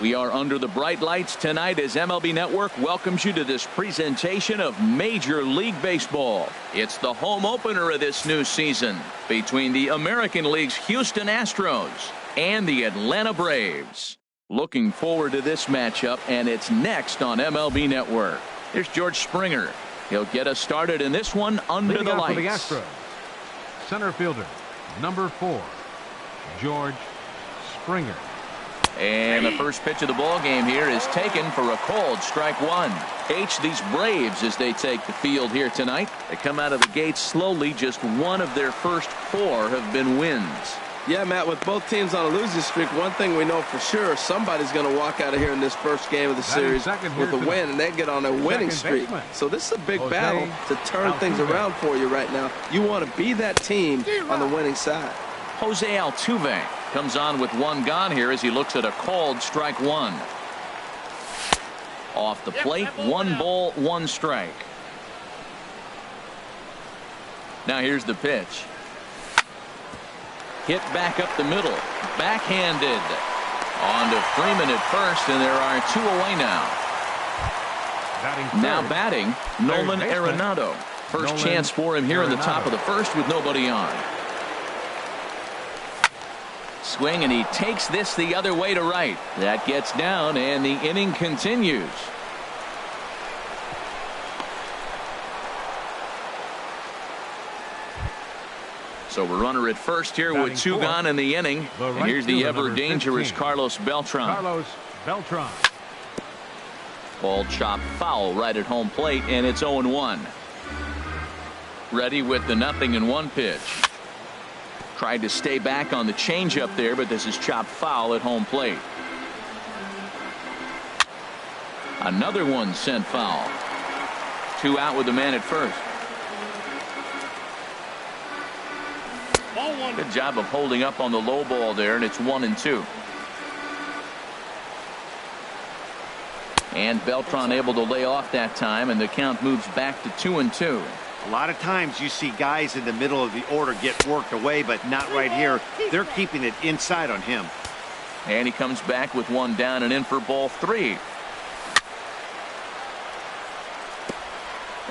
We are under the bright lights tonight as MLB Network welcomes you to this presentation of Major League Baseball. It's the home opener of this new season between the American League's Houston Astros and the Atlanta Braves. Looking forward to this matchup, and it's next on MLB Network. Here's George Springer. He'll get us started in this one under the lights. For the Astros, center fielder, number 4, George Springer. And the first pitch of the ball game here is taken for a called strike one. These Braves, as they take the field here tonight, they come out of the gates slowly. Just one of their first 4 have been wins. Yeah, Matt, with both teams on a losing streak, one thing we know for sure, somebody's going to walk out of here in this first game of the series with a win, and they get on a winning streak. So this is a big battle to turn things around for you right now. You want to be that team on the winning side. Jose Altuve comes on with one gone here as he looks at a called strike one. Off the plate, 1 ball, 1 strike. Now here's the pitch. Hit back up the middle. Backhanded. On to Freeman at first, and there are 2 away now. Now batting, Nolan Arenado. First chance for him here in the top of the first with nobody on. Swing, and he takes this the other way to right. That gets down, and the inning continues. So we're runner at first here with 2 gone in the inning. And here's the ever dangerous Carlos Beltran. Ball chopped foul right at home plate, and it's 0-1. Ready with the 0-1 pitch. Tried to stay back on the changeup there, but this is chopped foul at home plate. Another one sent foul. 2 out with the man at first. Good job of holding up on the low ball there, and it's 1-2. And Beltran able to lay off that time, and the count moves back to 2-2. A lot of times you see guys in the middle of the order get worked away, but not right here. They're keeping it inside on him. And he comes back with 1 down and in for ball 3.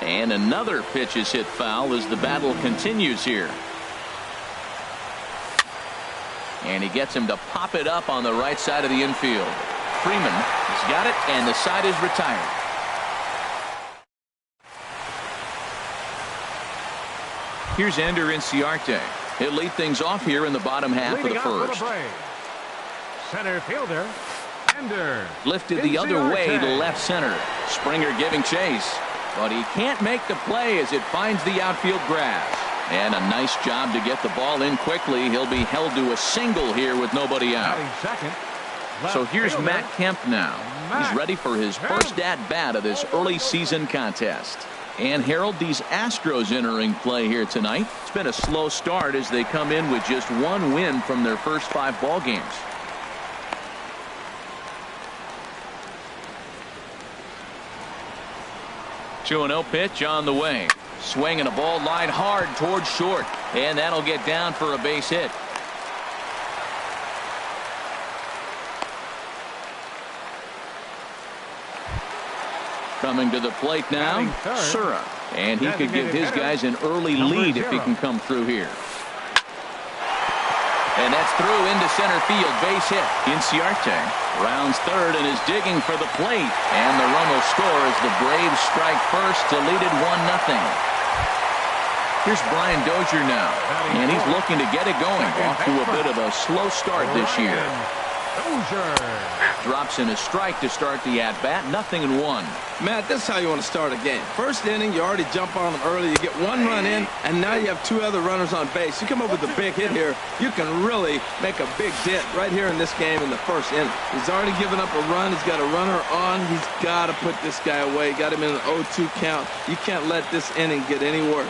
And another pitch is hit foul as the battle continues here. And he gets him to pop it up on the right side of the infield. Freeman has got it, and the side is retired. Here's Ender Inciarte. He'll lead things off here in the bottom half of the first. Center fielder, Ender. Lifted the other way to left center. Springer giving chase. But he can't make the play as it finds the outfield grass. And a nice job to get the ball in quickly. He'll be held to a single here with nobody out. So here's Matt Kemp now. He's ready for his first at-bat of this early season contest. And Harold, these Astros entering play here tonight. It's been a slow start as they come in with just 1 win from their first 5 ball games. Two 2-0 pitch on the way. Swinging a ball line hard towards short, and that'll get down for a base hit. Coming to the plate now, Sura. And he could give his guys an early lead if he can come through here. And that's through into center field, base hit. Inciarte rounds third and is digging for the plate. And the run will score as the Braves strike first to lead it 1-0. Here's Brian Dozier now, and he's looking to get it going. Off to a bit of a slow start this year. Drops in a strike to start the at-bat. 0-1. Matt, this is how you want to start a game. First inning, you already jump on them early. You get 1 run in, and now you have 2 other runners on base. You come up with a big hit here, you can really make a big dent right here in this game in the first inning. He's already given up a run. He's got a runner on. He's got to put this guy away. Got him in an 0-2 count. You can't let this inning get any worse.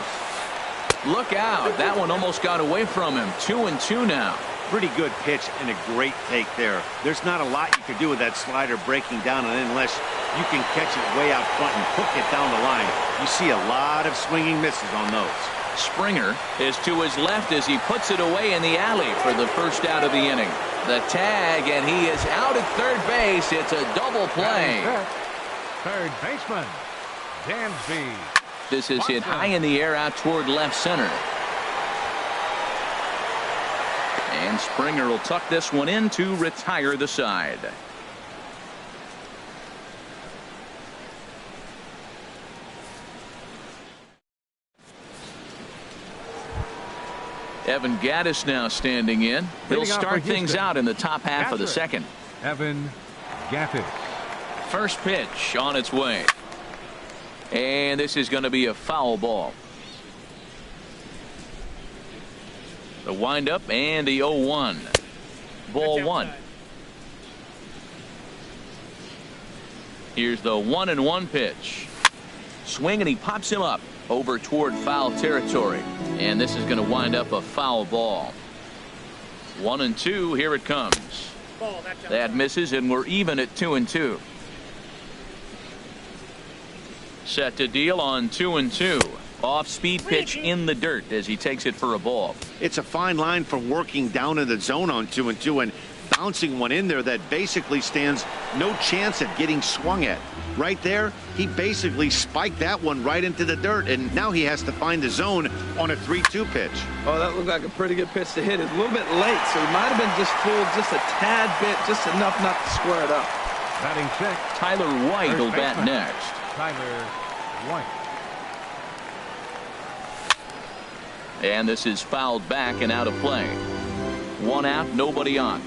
Look out. That one almost got away from him. 2-2 now. Pretty good pitch and a great take there. There's not a lot you could do with that slider breaking down, and unless you can catch it way out front and hook it down the line, you see a lot of swinging misses on those. Springer is to his left as he puts it away in the alley for the first out of the inning. The tag, and he is out at third base. It's a double play. Third baseman, Dansby. This is hit high in the air out toward left center. And Springer will tuck this one in to retire the side. Evan Gattis now standing in. He'll start things out in the top half of the second. Evan Gattis. First pitch on its way. And this is going to be a foul ball. The windup and the 0-1. Ball one. Here's the 1-1 pitch. Swing, and he pops him up over toward foul territory. And this is going to wind up a foul ball. 1-2. Here it comes. That misses, and we're even at 2-2. Set to deal on 2-2. Off-speed pitch in the dirt as he takes it for a ball. It's a fine line from working down in the zone on 2-2 and bouncing one in there that basically stands no chance at getting swung at. Right there, he basically spiked that one right into the dirt, and now he has to find the zone on a 3-2 pitch. Oh, that looked like a pretty good pitch to hit. It's a little bit late, so he might have been just fooled just a tad bit, just enough not to square it up. Batting sixth, Tyler White will bat next. Tyler White. And this is fouled back and out of play. One out, nobody on.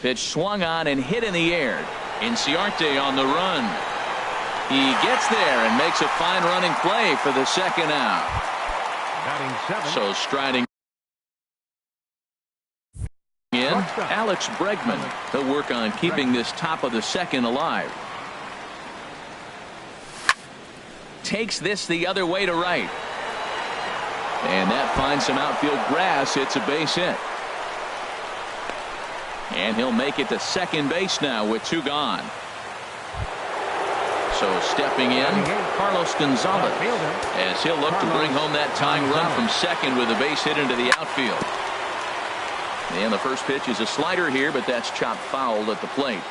Pitch swung on and hit in the air. Inciarte on the run. He gets there and makes a fine running play for the second out. Batting seventh. So striding in, Alex Bregman. He'll work on keeping this top of the second alive. Takes this the other way to right. And that finds some outfield grass. It's a base hit. And he'll make it to second base now with two gone. So stepping in, Carlos Gonzalez, as he'll look to bring home that tying run from second with a base hit into the outfield. And the first pitch is a slider here, but that's chopped foul at the plate.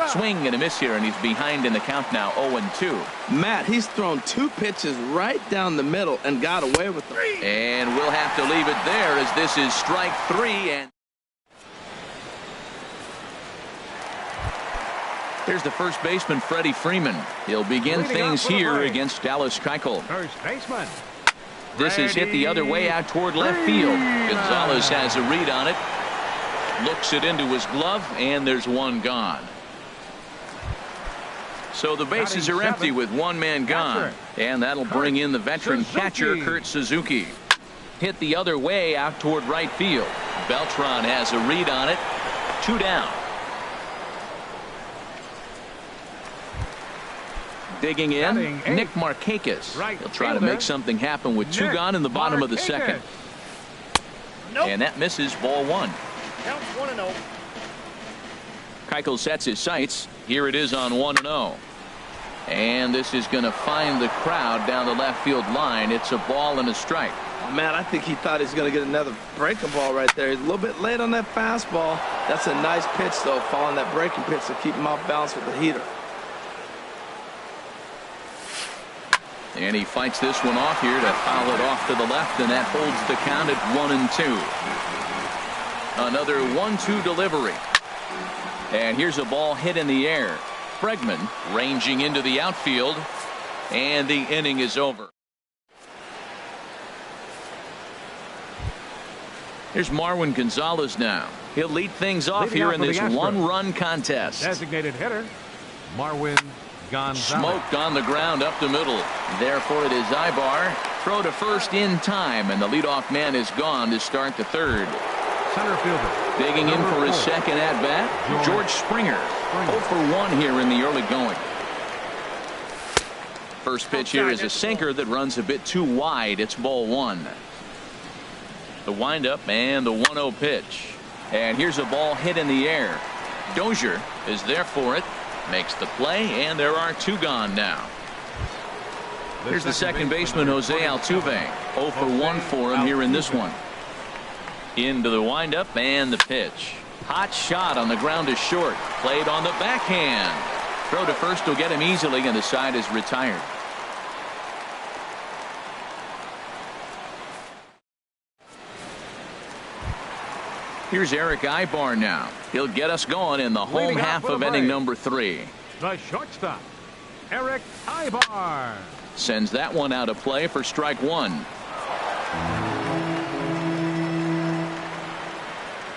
Swing and a miss here, and he's behind in the count now, 0-2. Matt, he's thrown two pitches right down the middle and got away with them. And we'll have to leave it there as this is strike three. And here's the first baseman, Freddie Freeman. He'll begin things here against Dallas Keuchel. First baseman. This is hit the other way out toward left field. Gonzalez has a read on it. Looks it into his glove, and there's one gone. So the bases are empty with one man gone. And that'll bring in the veteran catcher, Kurt Suzuki. Hit the other way out toward right field. Beltran has a read on it. Two down. Digging in, Nick Markakis. He'll try to make something happen with two gone in the bottom of the second. And that misses, ball one. Counts 1-0. Keuchel sets his sights. Here it is on 1-0. And this is going to find the crowd down the left field line. It's a ball and a strike. Man, I think he thought he was going to get another breaking ball right there. He's a little bit late on that fastball. That's a nice pitch, though, following that breaking pitch to keep him off balance with the heater. And he fights this one off here to foul it off to the left, and that holds the count at 1-2. Another 1-2 delivery. And here's a ball hit in the air. Bregman ranging into the outfield, and the inning is over. Here's Marwin Gonzalez now. He'll lead things off here in this one-run contest. Designated hitter, Marwin Gonzalez. Smoked on the ground up the middle. Therefore, it is Ibar. Throw to first in time, and the leadoff man is gone to start the third. Center fielder. Digging in for his second at-bat, George Springer. 0 for 1 here in the early going. First pitch here is a sinker that runs a bit too wide. It's ball one. The windup and the 1-0 pitch. And here's a ball hit in the air. Dozier is there for it. Makes the play, and there are 2 gone now. Here's the second baseman, Jose Altuve. 0 for 1 for him here in this one. Into the windup and the pitch. Hot shot on the ground is short. Played on the backhand. Throw to first will get him easily, and the side is retired. Here's Eric Ibar now. He'll get us going in the home half of inning number 3. The shortstop, Eric Ibar. Sends that one out of play for strike 1.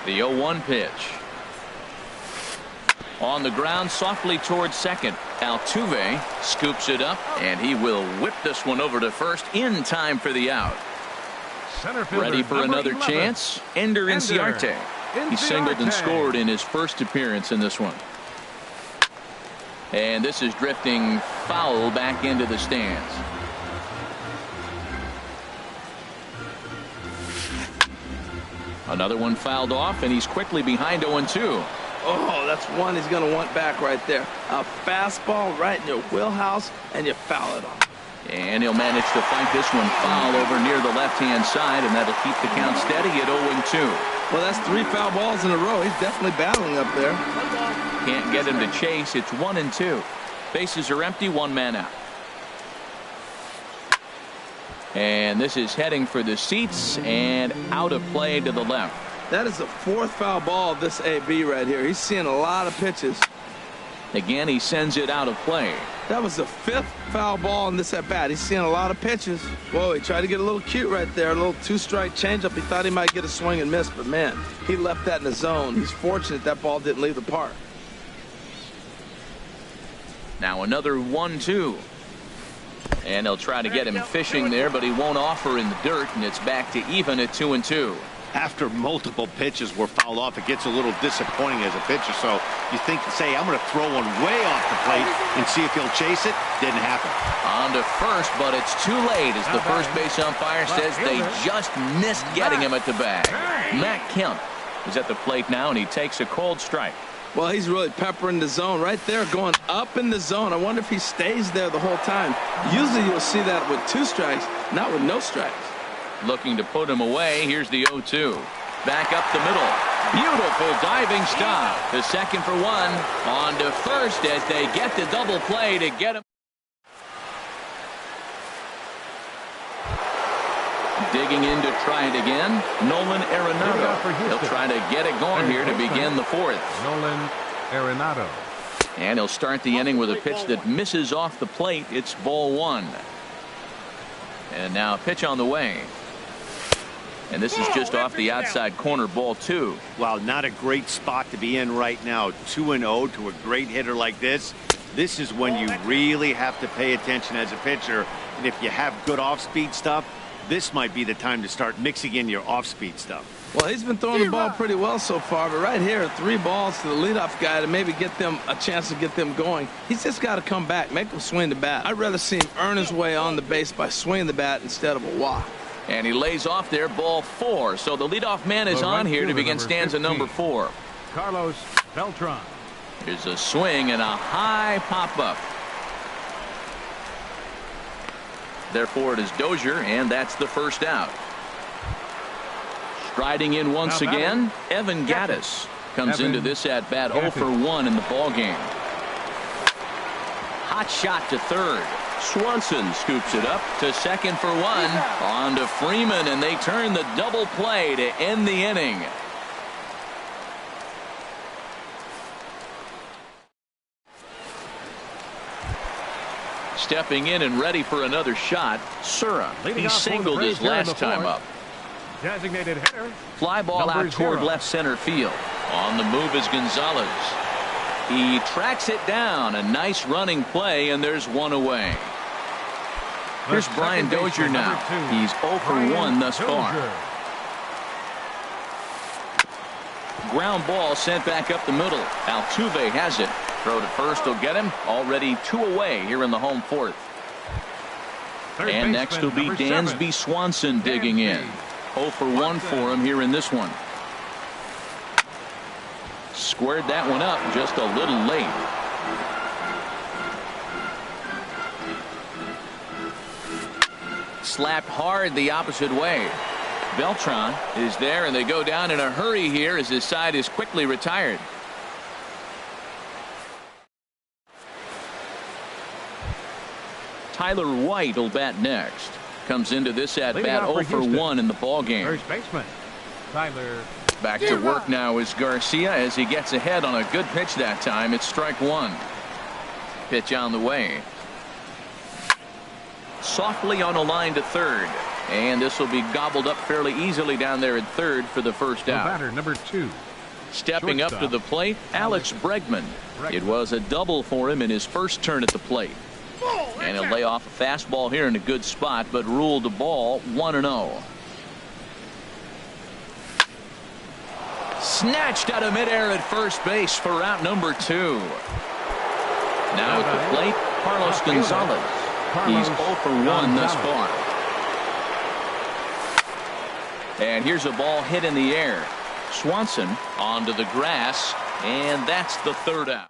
The 0-1 pitch. On the ground softly towards second. Altuve scoops it up, and he will whip this one over to first in time for the out. Ready for another chance. Ender Inciarte. He singled and scored in his first appearance in this one. And this is drifting foul back into the stands. Another one fouled off, and he's quickly behind 0-2. Oh, that's one he's going to want back right there. A fastball right in your wheelhouse, and you foul it off. And he'll manage to fight this one foul over near the left-hand side, and that'll keep the count steady at 0-2. Well, that's 3 foul balls in a row. He's definitely battling up there. Can't get him to chase. It's 1-2. Bases are empty, 1 man out. And this is heading for the seats and out of play to the left. That is the 4th foul ball of this AB right here. He's seeing a lot of pitches. Again, he sends it out of play. That was the 5th foul ball in this at bat. He's seeing a lot of pitches. Whoa, he tried to get a little cute right there. A little 2-strike changeup. He thought he might get a swing and miss, but man, he left that in the zone. He's fortunate that ball didn't leave the park. Now another 1-2. And they'll try to get him fishing there, but he won't offer in the dirt, and it's back to even at 2-2. After multiple pitches were fouled off, it gets a little disappointing as a pitcher. So you think, say, I'm going to throw one way off the plate and see if he'll chase it. Didn't happen. On to first, but it's too late as the first base umpire says they just missed getting him at the bag. Matt Kemp is at the plate now, and he takes a cold strike. Well, he's really peppering the zone right there, going up in the zone. I wonder if he stays there the whole time. Usually you'll see that with 2 strikes, not with no strikes. Looking to put him away. Here's the 0-2. Back up the middle. Beautiful diving stop. The second for 1. On to first as they get the double play to get him. Digging in to try it again. Nolan Arenado. He'll try to get it going here to begin the 4th. Nolan Arenado. And he'll start the inning with a pitch that misses off the plate. It's ball 1. And now a pitch on the way. And this is just off the outside corner, ball 2. Well, not a great spot to be in right now. 2-0 to a great hitter like this. This is when you really have to pay attention as a pitcher. And if you have good off-speed stuff, this might be the time to start mixing in your off-speed stuff. Well, he's been throwing the ball pretty well so far, but right here, 3 balls to the leadoff guy to maybe get them a chance to get them going. He's just got to come back, make them swing the bat. I'd rather see him earn his way on the base by swinging the bat instead of a walk. And he lays off there, ball 4. So the leadoff man is on here to begin stanza number 4. Carlos Beltran. There's a swing and a high pop-up. Therefore, it is Dozier, and that's the first out. Striding in once again, Evan Gattis comes into this at-bat 0 for 1 in the ballgame. Hot shot to third. Swanson scoops it up to second for 1. On to Freeman, and they turn the double play to end the inning. Stepping in and ready for another shot, Sura. He singled his last time up. Designated hitter. Fly ball out toward left center field. On the move is Gonzalez. He tracks it down. A nice running play, and there's 1 away. Here's Brian Dozier now. He's 0 for 1 thus far. Ground ball sent back up the middle. Altuve has it. Throw to first will get him. Already 2 away here in the home 4th. And next will be Dansby Swanson digging in. 0 for 1 for him here in this one. Squared that one up just a little late. slapped hard the opposite way. Beltran is there, and they go down in a hurry here as his side is quickly retired. Tyler White will bat next. Comes into this at bat 0 for 1 in the ball game. First baseman Tyler. Back to work now is Garcia as he gets ahead on a good pitch that time. It's strike one. Pitch on the way. Softly on a line to third. And this will be gobbled up fairly easily down there at third for the first out. Batter number 2. Stepping up to the plate, Alex Bregman. It was a double for him in his first turn at the plate. And he'll lay off a fastball here in a good spot, but ruled the ball 1-0. Snatched out of midair at first base for out number 2. Now at the plate, Carlos Gonzalez. He's 0 for 1 thus far. And here's a ball hit in the air. Swanson onto the grass, and that's the third out.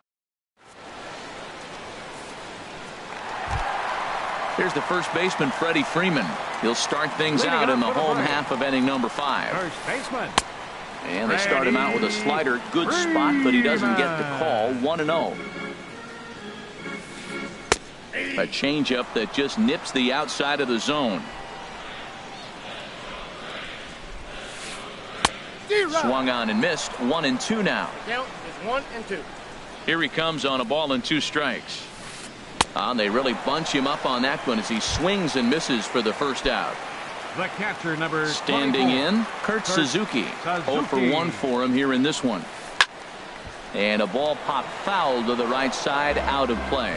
Here's the first baseman, Freddie Freeman. He'll start things out in the home half of inning number 5. First baseman. And they start him out with a slider. Good spot, but he doesn't get the call. 1-0. A changeup that just nips the outside of the zone. Swung on and missed. 1-2 now. Count is 1 and 2. Here he comes on a ball and 2 strikes. They really bunch him up on that one as he swings and misses for the first out. The catcher number standing 24. in, Kurt Suzuki. 0 for 1 for him here in this one. And a ball popped foul to the right side, out of play.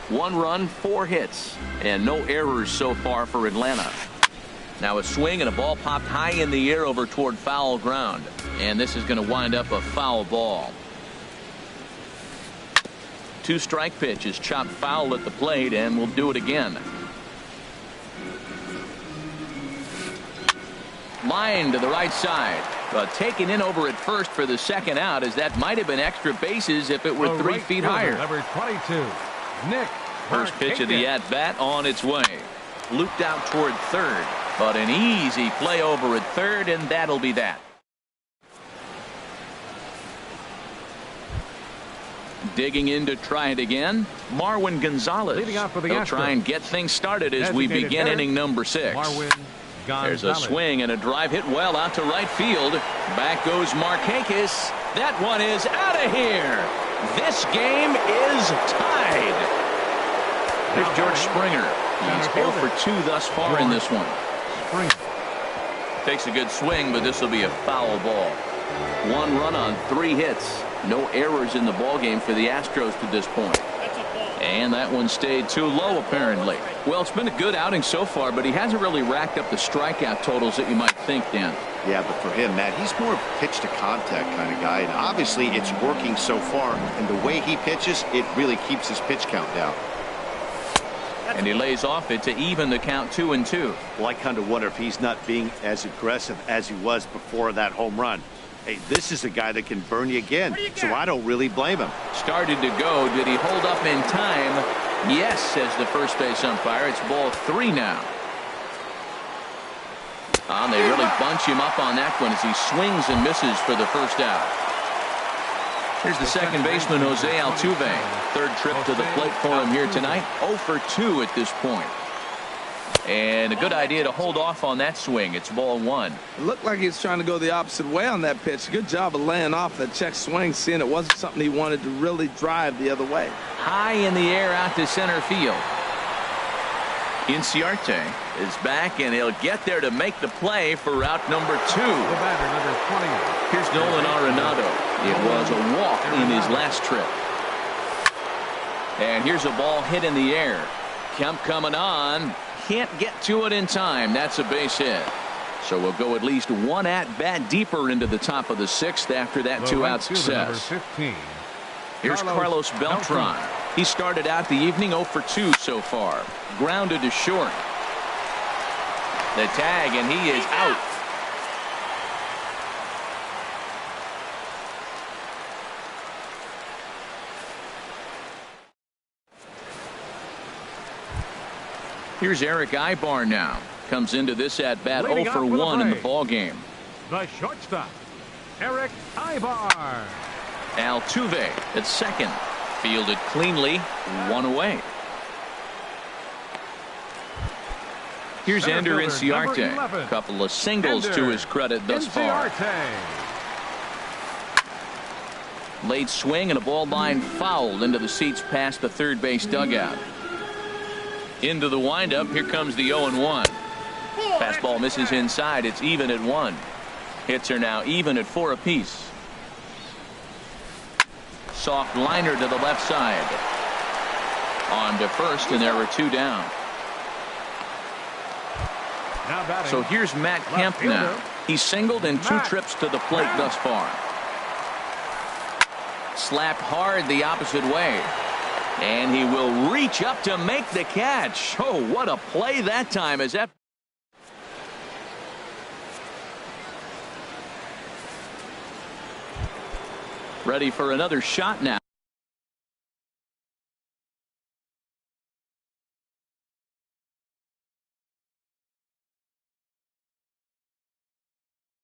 1 run, 4 hits, and no errors so far for Atlanta. Now a swing and a ball popped high in the air over toward foul ground. And this is going to wind up a foul ball. 2-strike pitch is chopped foul at the plate, and we'll do it again. Line to the right side, but taken in over at first for the second out, as that might have been extra bases if it were 3 feet higher. Number 22, Nick. First pitch of the at-bat on its way. Looped out toward third, but an easy play over at third, and that'll be that. Digging in to try it again, Marwin Gonzalez. Leading off for the He'll try and get things started as we begin inning number 6. Marwin Gonzalez. There's a swing and a drive hit well out to right field. Back goes Markakis. That one is out of here. This game is tied. Here's George Springer. He's 0 for 2 thus far in this one. Takes a good swing, but this will be a foul ball. 1 run on 3 hits. No errors in the ballgame for the Astros to this point. And that one stayed too low, apparently. Well, it's been a good outing so far, but he hasn't really racked up the strikeout totals that you might think, Dan. Yeah, but for him, Matt, he's more of a pitch-to-contact kind of guy, and obviously it's working so far, and the way he pitches, it really keeps his pitch count down. And he lays off it to even the count 2-2. Well, I kind of wonder if he's not being as aggressive as he was before that home run. Hey, this is a guy that can burn you again, so I don't really blame him. Started to go. Did he hold up in time? Yes, says the first base umpire. It's ball 3 now. They really bunch him up on that one as he swings and misses for the first out. Here's the second baseman, Jose Altuve. Third trip to the plate for him here tonight. 0 for 2 at this point. And a good idea to hold off on that swing. It's ball 1. It looked like he was trying to go the opposite way on that pitch. Good job of laying off that check swing, seeing it wasn't something he wanted to really drive the other way. High in the air out to center field. Inciarte is back, and he'll get there to make the play for route number 2. The batter, number 20. Here's Nolan Arenado. It was a walk in his last trip. And here's a ball hit in the air. Kemp coming on. Can't get to it in time. That's a base hit. So we'll go at least 1 at-bat deeper into the top of the 6th after that 2-out success. Here's Carlos Beltran. He started out the evening 0 for 2 so far. Grounded to short. The tag, and he is out. Here's Eric Ibar now. Comes into this at bat 0 for 1 in the ball game. The shortstop, Eric Ibar. Altuve at second. Fielded cleanly. 1 away. Here's Ender Inciarte. Couple of singles to his credit thus far. Late swing and a ball line foul into the seats past the third base dugout. Into the windup. Here comes the 0-1. Fastball misses inside. It's even at 1. Hits are now even at 4 apiece. Soft liner to the left side. On to first, and there were 2 down. So here's Matt Kemp now. He's singled in 2 trips to the plate thus far. Slapped hard the opposite way. And he will reach up to make the catch. Oh, what a play that time. As that ready for another shot now.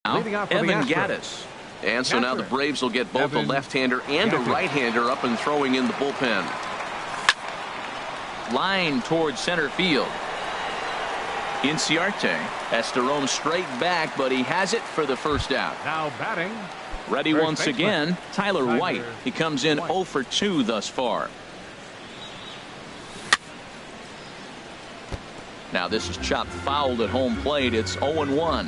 Evan Gattis. And so now the Braves will get both a left-hander and a right-hander up and throwing in the bullpen. Line towards center field. Inciarte has to roam straight back, but he has it for the first out. Now batting. Ready once again, Tyler White. He comes in 0 for 2 thus far. Now this is chopped fouled at home plate. It's 0-1.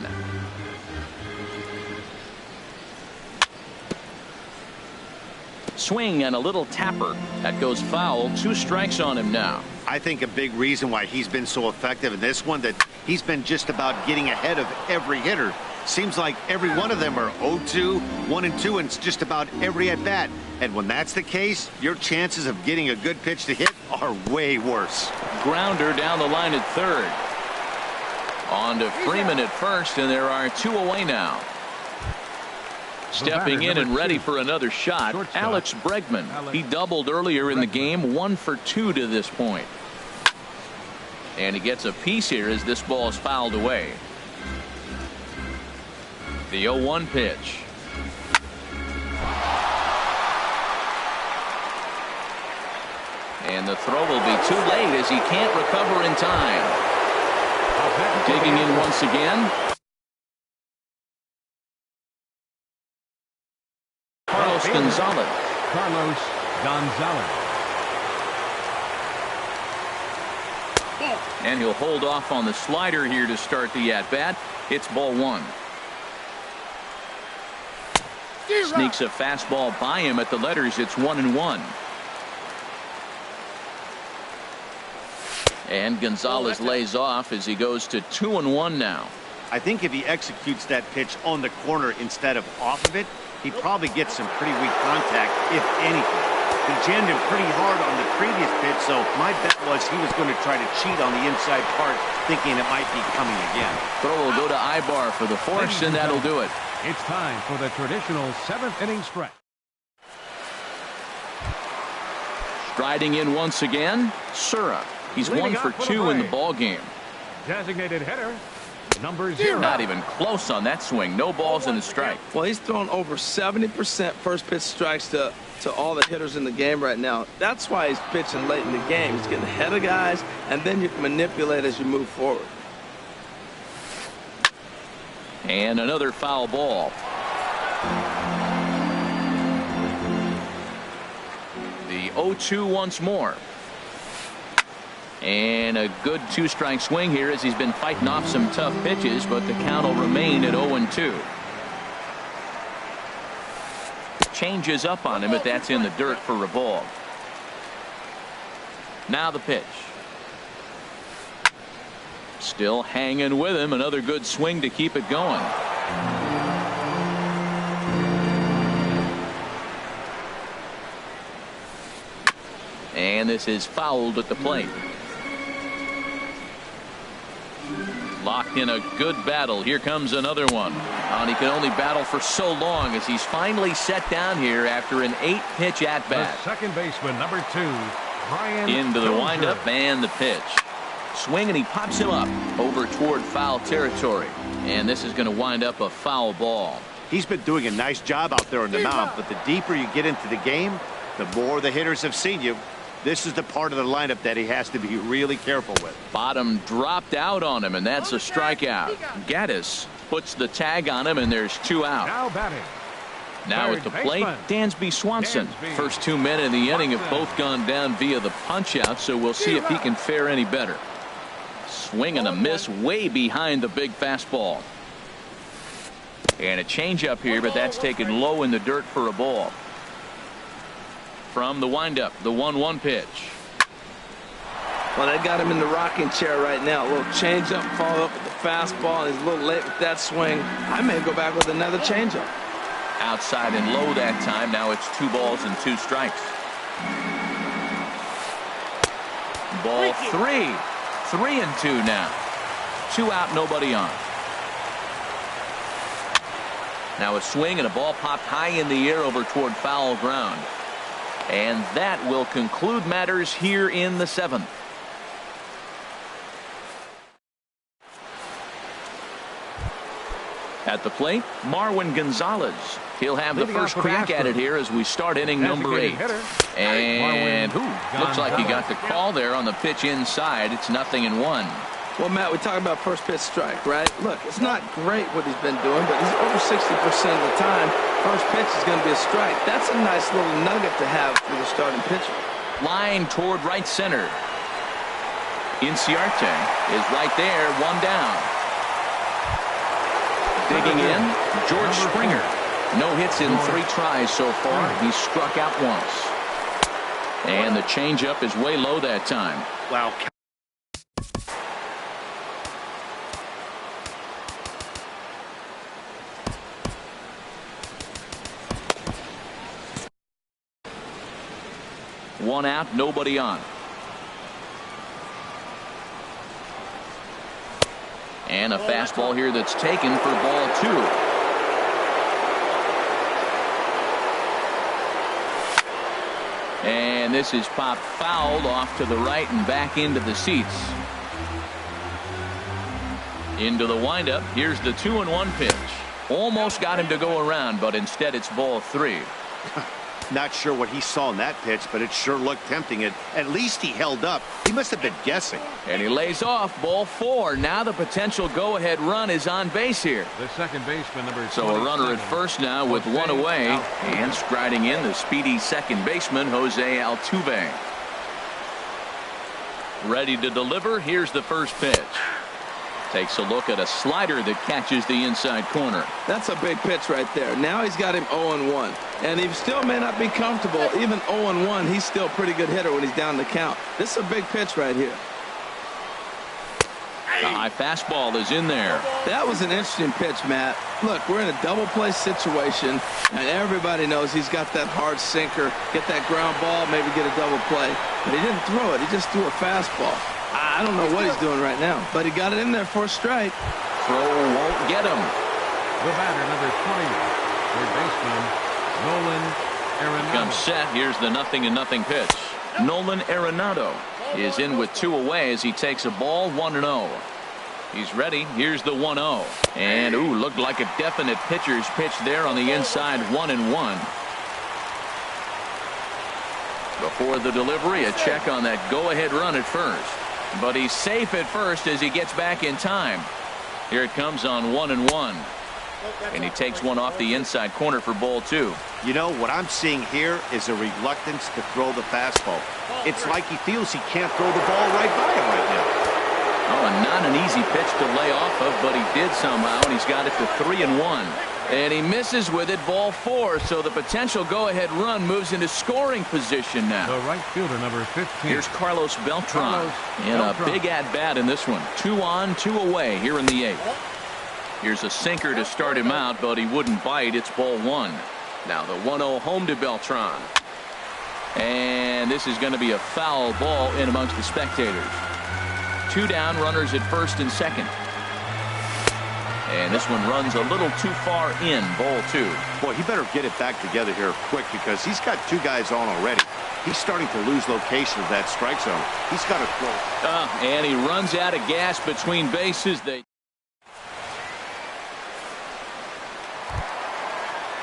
Swing and a little tapper. That goes foul. 2 strikes on him now. I think a big reason why he's been so effective in this one, that he's been just about getting ahead of every hitter. Seems like every one of them are 0-2, 1-2, and it's just about every at bat. And when that's the case, your chances of getting a good pitch to hit are way worse. Grounder down the line at third. On to Freeman at first, and there are 2 away now. Stepping in and ready for another shot, Alex Bregman. He doubled earlier in the game, 1 for 2 to this point. And he gets a piece here as this ball is fouled away. The 0-1 pitch. And the throw will be too late as he can't recover in time. Digging in once again. Carlos Gonzalez. And he'll hold off on the slider here to start the at-bat. It's ball 1. Sneaks a fastball by him at the letters. It's 1-1. And Gonzalez lays off as he goes to 2-1 now. I think if he executes that pitch on the corner instead of off of it, he probably gets some pretty weak contact, if anything. He jammed him pretty hard on the previous pitch, so my bet was he was going to try to cheat on the inside part, thinking it might be coming again. Throw will go to Ibar for the force, and that'll do it. It's time for the traditional 7th inning stretch. Striding in once again, Sura. He's 1 for 2 in the ball game. Designated hitter, number 0. Not even close on that swing. No balls and a strike. Well, he's thrown over 70% first pitch strikes to all the hitters in the game right now. That's why he's pitching late in the game. He's getting ahead of guys, and then you can manipulate as you move forward. And another foul ball. The 0-2 once more. And a good 2-strike swing here as he's been fighting off some tough pitches, but the count will remain at 0-2. Changes up on him, but that's in the dirt for a ball. Now the pitch. Still hanging with him. Another good swing to keep it going. And this is fouled at the plate. Locked in a good battle. Here comes another one. And he can only battle for so long as he's finally set down here after an 8-pitch at bat. The second baseman, number 2, Brian. Into the windup and the pitch. Swing, and he pops him up over toward foul territory. And this is going to wind up a foul ball. He's been doing a nice job out there on the mound, but the deeper you get into the game, the more the hitters have seen you. This is the part of the lineup that he has to be really careful with. Bottom dropped out on him, and that's a strikeout. Gaddis puts the tag on him, and there's 2 out. Now batting. Now at the plate, Dansby Swanson. First 2 men in the inning have both gone down via the punch-out, so we'll see if he can fare any better. Swing and a miss way behind the big fastball. And a changeup here, but that's taken low in the dirt for a ball. From the windup, the 1-1 pitch. Well, they got him in the rocking chair right now. A little changeup, follow up with the fastball. He's a little late with that swing. I may go back with another changeup. Outside and low that time. Now it's 2 balls and 2 strikes. Ball 3. 3-2 now. 2 out, nobody on. Now a swing and a ball popped high in the air over toward foul ground. And that will conclude matters here in the 7th. At the plate, Marwin Gonzalez. He'll have the first crack at it here as we start inning number 8. And looks like he got the call there on the pitch inside. It's 0-1. Well, Matt, we talk about first pitch strike, right? Look, it's not great what he's been doing, but he's over 60% of the time. First pitch is going to be a strike. That's a nice little nugget to have for the starting pitcher. Line toward right center. Inciarte is right there, 1 down. Digging in, George Springer. No hits in 3 tries so far. He struck out once. And the changeup is way low that time. Wow. One out, nobody on. And a fastball here that's taken for ball 2. And this is popped fouled off to the right and back into the seats. Into the windup. Here's the 2-1 pitch. Almost got him to go around, but instead it's ball 3. Not sure what he saw in that pitch, but it sure looked tempting. At least he held up. He must have been guessing. And he lays off ball 4. Now the potential go-ahead run is on base here. The second baseman, number 27. So a runner at first now with 1 away. And striding in the speedy second baseman, Jose Altuve. Ready to deliver. Here's the first pitch. Takes a look at a slider that catches the inside corner. That's a big pitch right there. Now he's got him 0-1. And he still may not be comfortable. Even 0-1, he's still a pretty good hitter when he's down the count. This is a big pitch right here. The high fastball is in there. That was an interesting pitch, Matt. Look, we're in a double play situation, and everybody knows he's got that hard sinker. Get that ground ball, maybe get a double play. But he didn't throw it. He just threw a fastball. I don't know what he's doing right now, but he got it in there for a strike. Throw won't get him. The batter, number 20, third baseman, Nolan Arenado. Comes set. Here's the 0-0 pitch. Nolan Arenado is in with 2 away as he takes a ball 1-0. He's ready. Here's the 1-0. And, looked like a definite pitcher's pitch there on the inside, 1-1. Before the delivery, a check on that go-ahead run at first. But he's safe at first as he gets back in time. Here it comes on 1-1. And he takes one off the inside corner for ball 2. You know, what I'm seeing here is a reluctance to throw the fastball. It's like he feels he can't throw the ball right by him right now. Oh, and not an easy pitch to lay off of, but he did somehow, and he's got it to 3-1. And he misses with it, ball 4, so the potential go-ahead run moves into scoring position now. The right fielder, number 15. Here's Carlos Beltran. And a big at-bat in this one. 2 on, 2 away here in the 8th. Here's a sinker to start him out, but he wouldn't bite. It's ball 1. Now the 1-0 home to Beltran. And this is going to be a foul ball in amongst the spectators. 2 down, runners at first and second. And this one runs a little too far in, ball 2. Boy, he better get it back together here quick because he's got 2 guys on already. He's starting to lose location of that strike zone. He's got to throw. And he runs out of gas between bases.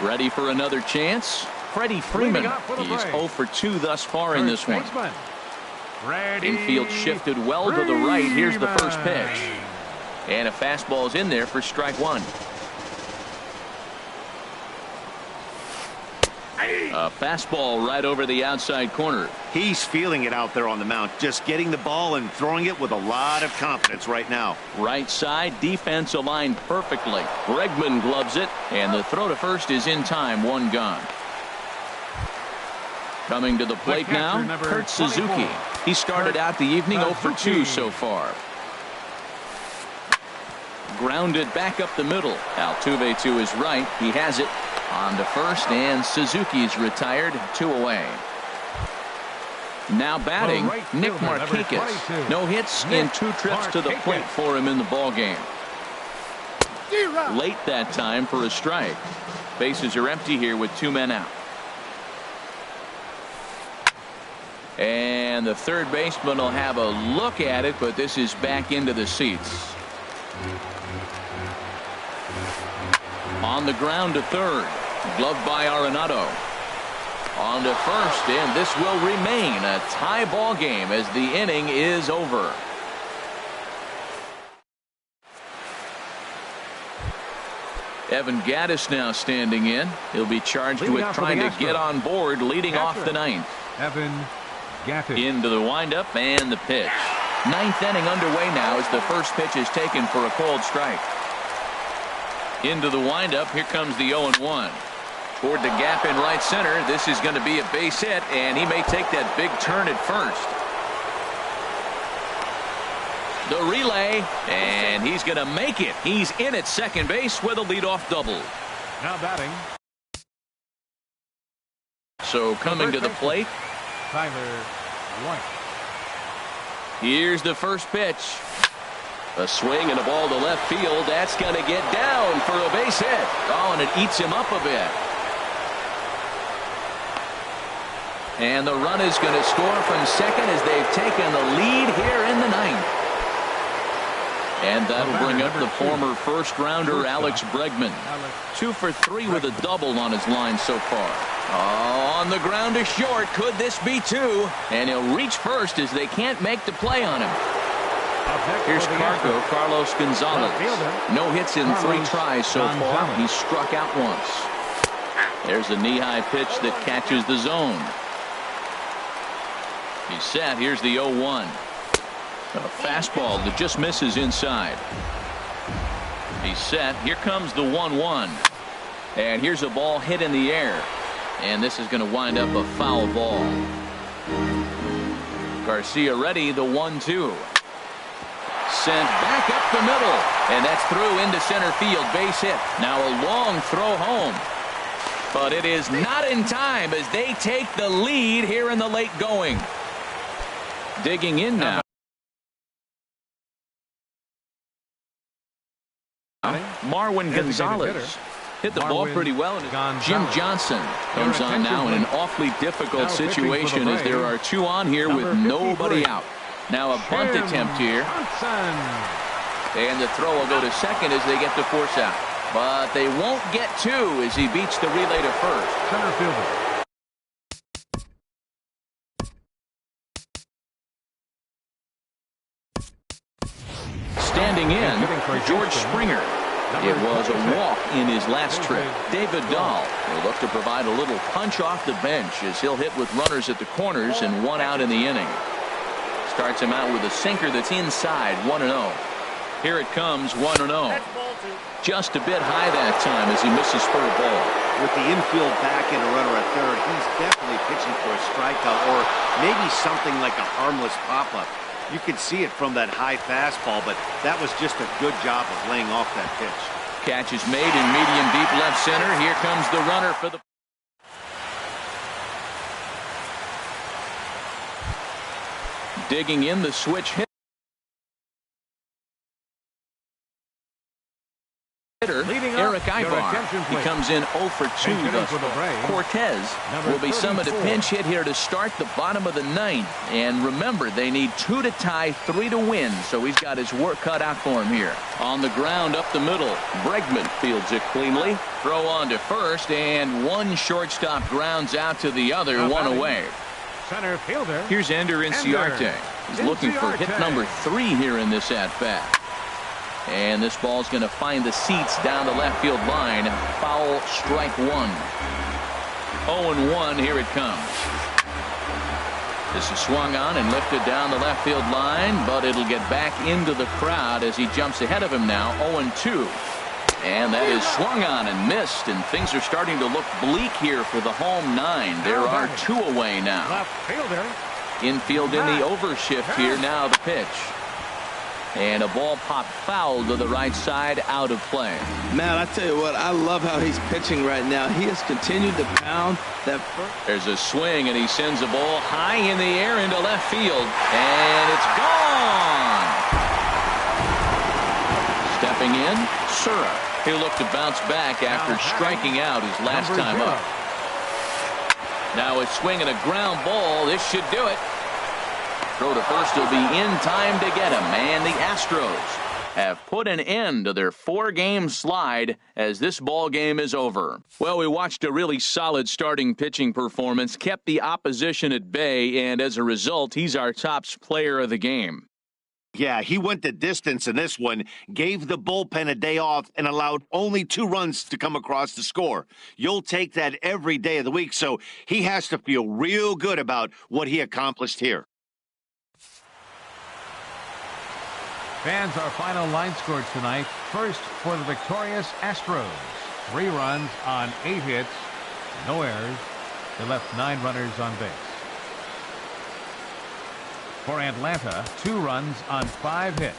Ready for another chance? Freddie Freeman. He's 0 for 2 thus far in this one. Infield shifted well to the right. Here's the first pitch. And a fastball is in there for strike 1. A fastball right over the outside corner. He's feeling it out there on the mound, just getting the ball and throwing it with a lot of confidence right now. Right side, defense aligned perfectly. Bregman gloves it, and the throw to first is in time. 1 gone. Coming to the plate now, Kurt Suzuki. He started out the evening 0 for 2 so far. Grounded back up the middle. Altuve to his right. He has it. On to first, and Suzuki's retired. 2 away. Now batting, Nick Markakis. No hits in 2 trips to the plate for him in the ballgame. Late that time for a strike. Bases are empty here with 2 men out. And the third baseman will have a look at it, but this is back into the seats. On the ground to third. Gloved by Arenado. On to first, and this will remain a tie ball game as the inning is over. Evan Gattis now standing in. He'll be charged with trying to get on board, leading off the 9th. Evan Gattis. Into the windup and the pitch. 9th inning underway now as the first pitch is taken for a called strike. Into the windup. Here comes the 0-1. Toward the gap in right center. This is going to be a base hit, and he may take that big turn at first. The relay, and he's going to make it. He's in at second base with a leadoff double. Now batting. So coming to the plate, Tyler White. Here's the first pitch. A swing and a ball to left field. That's going to get down for a base hit. Oh, and it eats him up a bit. And the run is going to score from second as they've taken the lead here in the 9th. And that'll bring up the former first-rounder Alex Bregman. 2 for 3 with a double on his line so far. Oh, on the ground to short. Could this be 2? And he'll reach first as they can't make the play on him. Here's Carlos Gonzalez. No hits in 3 tries so far. He's struck out once. There's a knee-high pitch that catches the zone. He's set. Here's the 0-1. A fastball that just misses inside. He's set. Here comes the 1-1. And here's a ball hit in the air. And this is going to wind up a foul ball. Garcia ready. The 1-2. Sent back up the middle. And that's through into center field. Base hit. Now a long throw home. But it is not in time as they take the lead here in the late going. Digging in now. Marwin Gonzalez hit the ball pretty well. Jim Johnson comes on now in an awfully difficult situation as there are 2 on here with nobody out. Now a bunt attempt here. And the throw will go to second as they get the force out. But they won't get 2 as he beats the relay to first. Center fielder. Standing in, George Springer. It was a walk in his last trip. David Dahl will look to provide a little punch off the bench as he'll hit with runners at the corners and 1 out in the inning. Starts him out with a sinker that's inside. 1-0. Here it comes. 1-0. Just a bit high that time as he misses for a ball. With the infield back and a runner at third, he's definitely pitching for a strikeout or maybe something like a harmless pop-up. You could see it from that high fastball, but that was just a good job of laying off that pitch. Catch is made in medium deep left center. Here comes the runner for the digging in the switch hit. hitter, Leading up, Eric your Ivar. attention, He please. comes in 0 for 2 Hitting thus for the far. Braves, Cortez number will be summoned to 34. pinch hit here to start the bottom of the ninth. And remember, they need 2 to tie, 3 to win. So he's got his work cut out for him here. On the ground up the middle, Bregman fields it cleanly. Throw on to first, and one shortstop grounds out to the other, Now one batting, away. Center fielder. Here's Ender Inciarte. He's looking for hit number 3 here in this at-bat. And this ball's going to find the seats down the left field line. Foul, strike 1. 0-1, here it comes. This is swung on and lifted down the left field line, but it'll get back into the crowd as he jumps ahead of him now. 0-2. And that is swung on and missed, and things are starting to look bleak here for the home 9. There are 2 away now. Left fielder. Infield in the overshift here. Now the pitch. And a ball popped foul to the right side, out of play. Man, I tell you what, I love how he's pitching right now. He has continued to pound that first. There's a swing, and he sends a ball high in the air into left field. And it's gone. Stepping in, Sura. He'll look to bounce back after striking out his last time up. Now a swing and a ground ball. This should do it. Throw to first will be in time to get him. And the Astros have put an end to their 4-game slide as this ball game is over. Well, we watched a really solid starting pitching performance, kept the opposition at bay, and as a result, he's our top player of the game. Yeah, he went the distance in this one, gave the bullpen a day off, and allowed only 2 runs to come across the score. You'll take that every day of the week, so he has to feel real good about what he accomplished here. Fans, our final line scores tonight. First, for the victorious Astros, 3 runs on 8 hits, no errors. They left 9 runners on base. For Atlanta, 2 runs on 5 hits.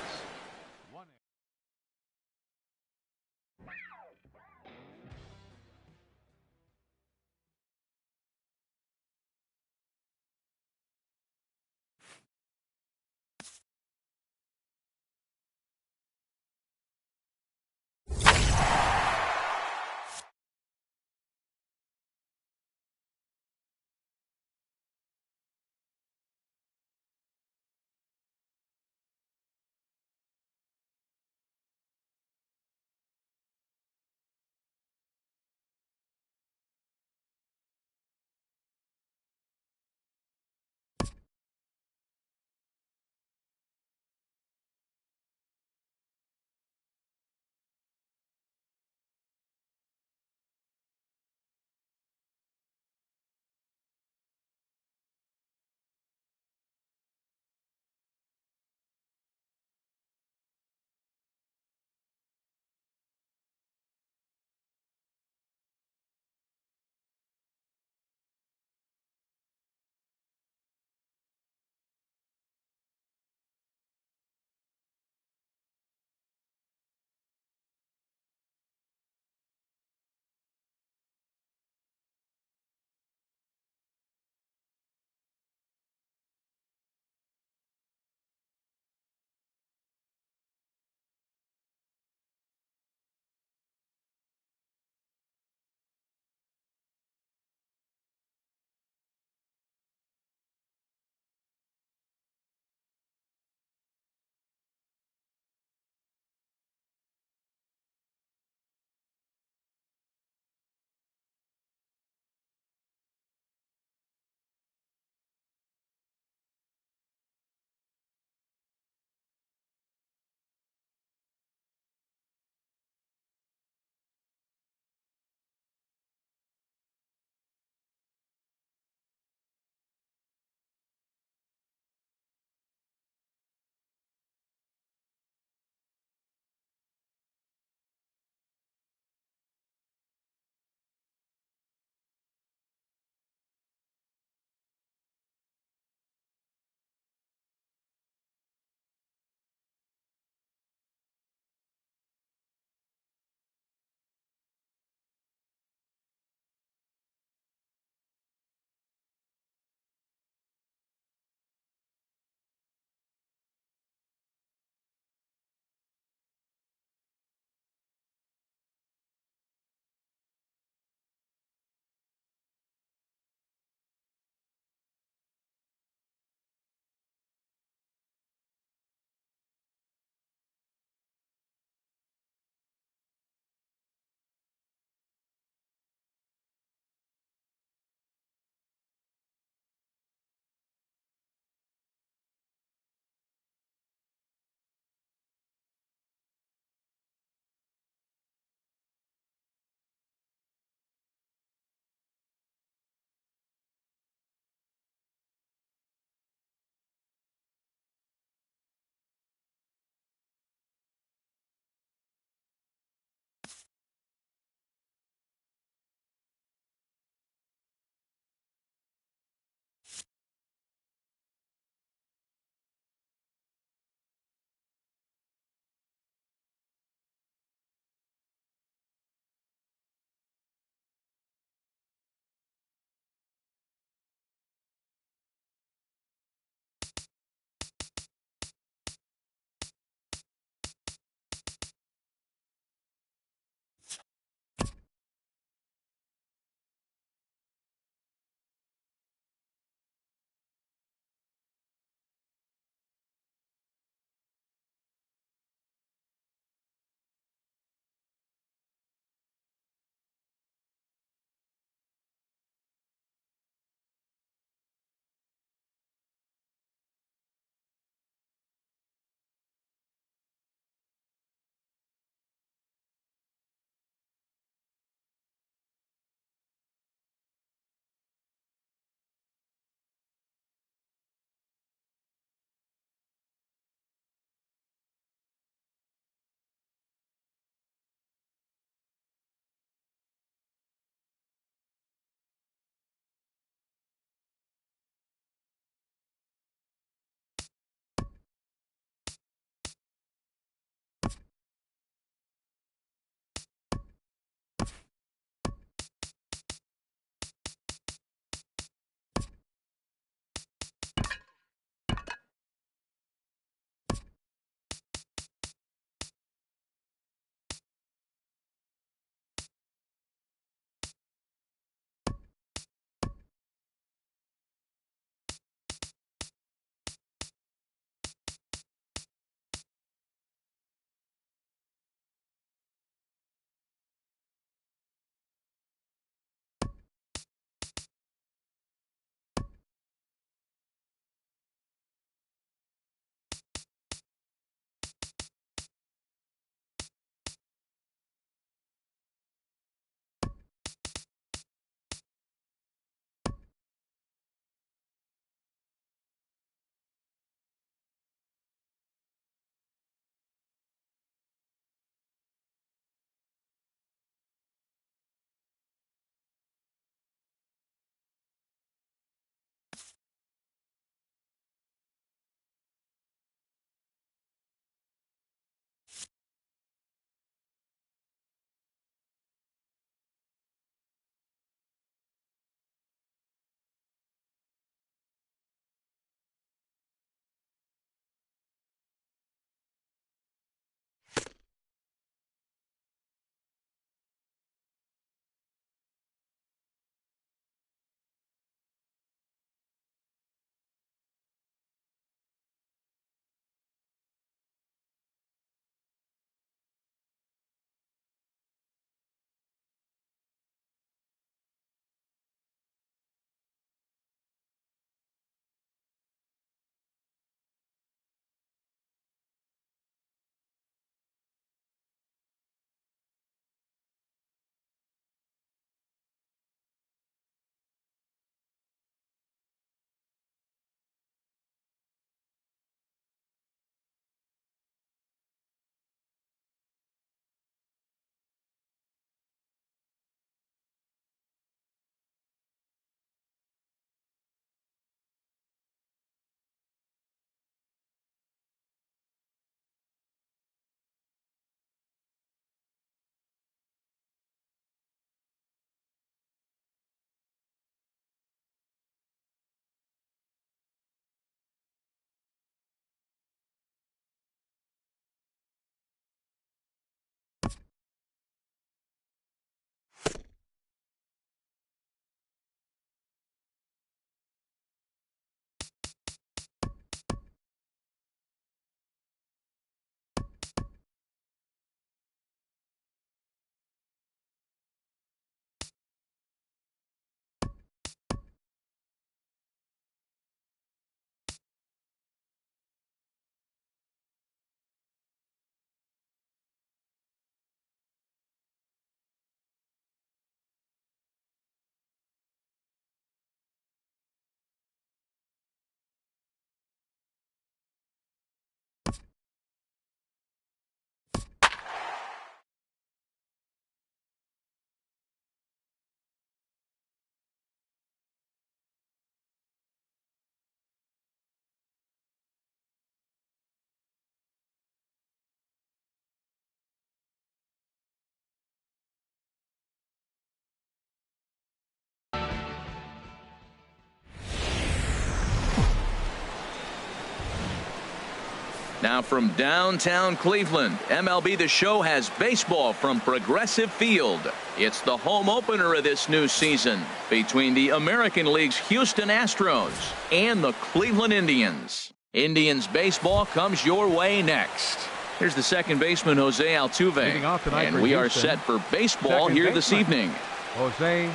Now from downtown Cleveland, MLB The Show has baseball from Progressive Field. It's the home opener of this new season between the American League's Houston Astros and the Cleveland Indians. Indians baseball comes your way next. Here's the second baseman, Jose Altuve. And we are set for baseball here this evening. Jose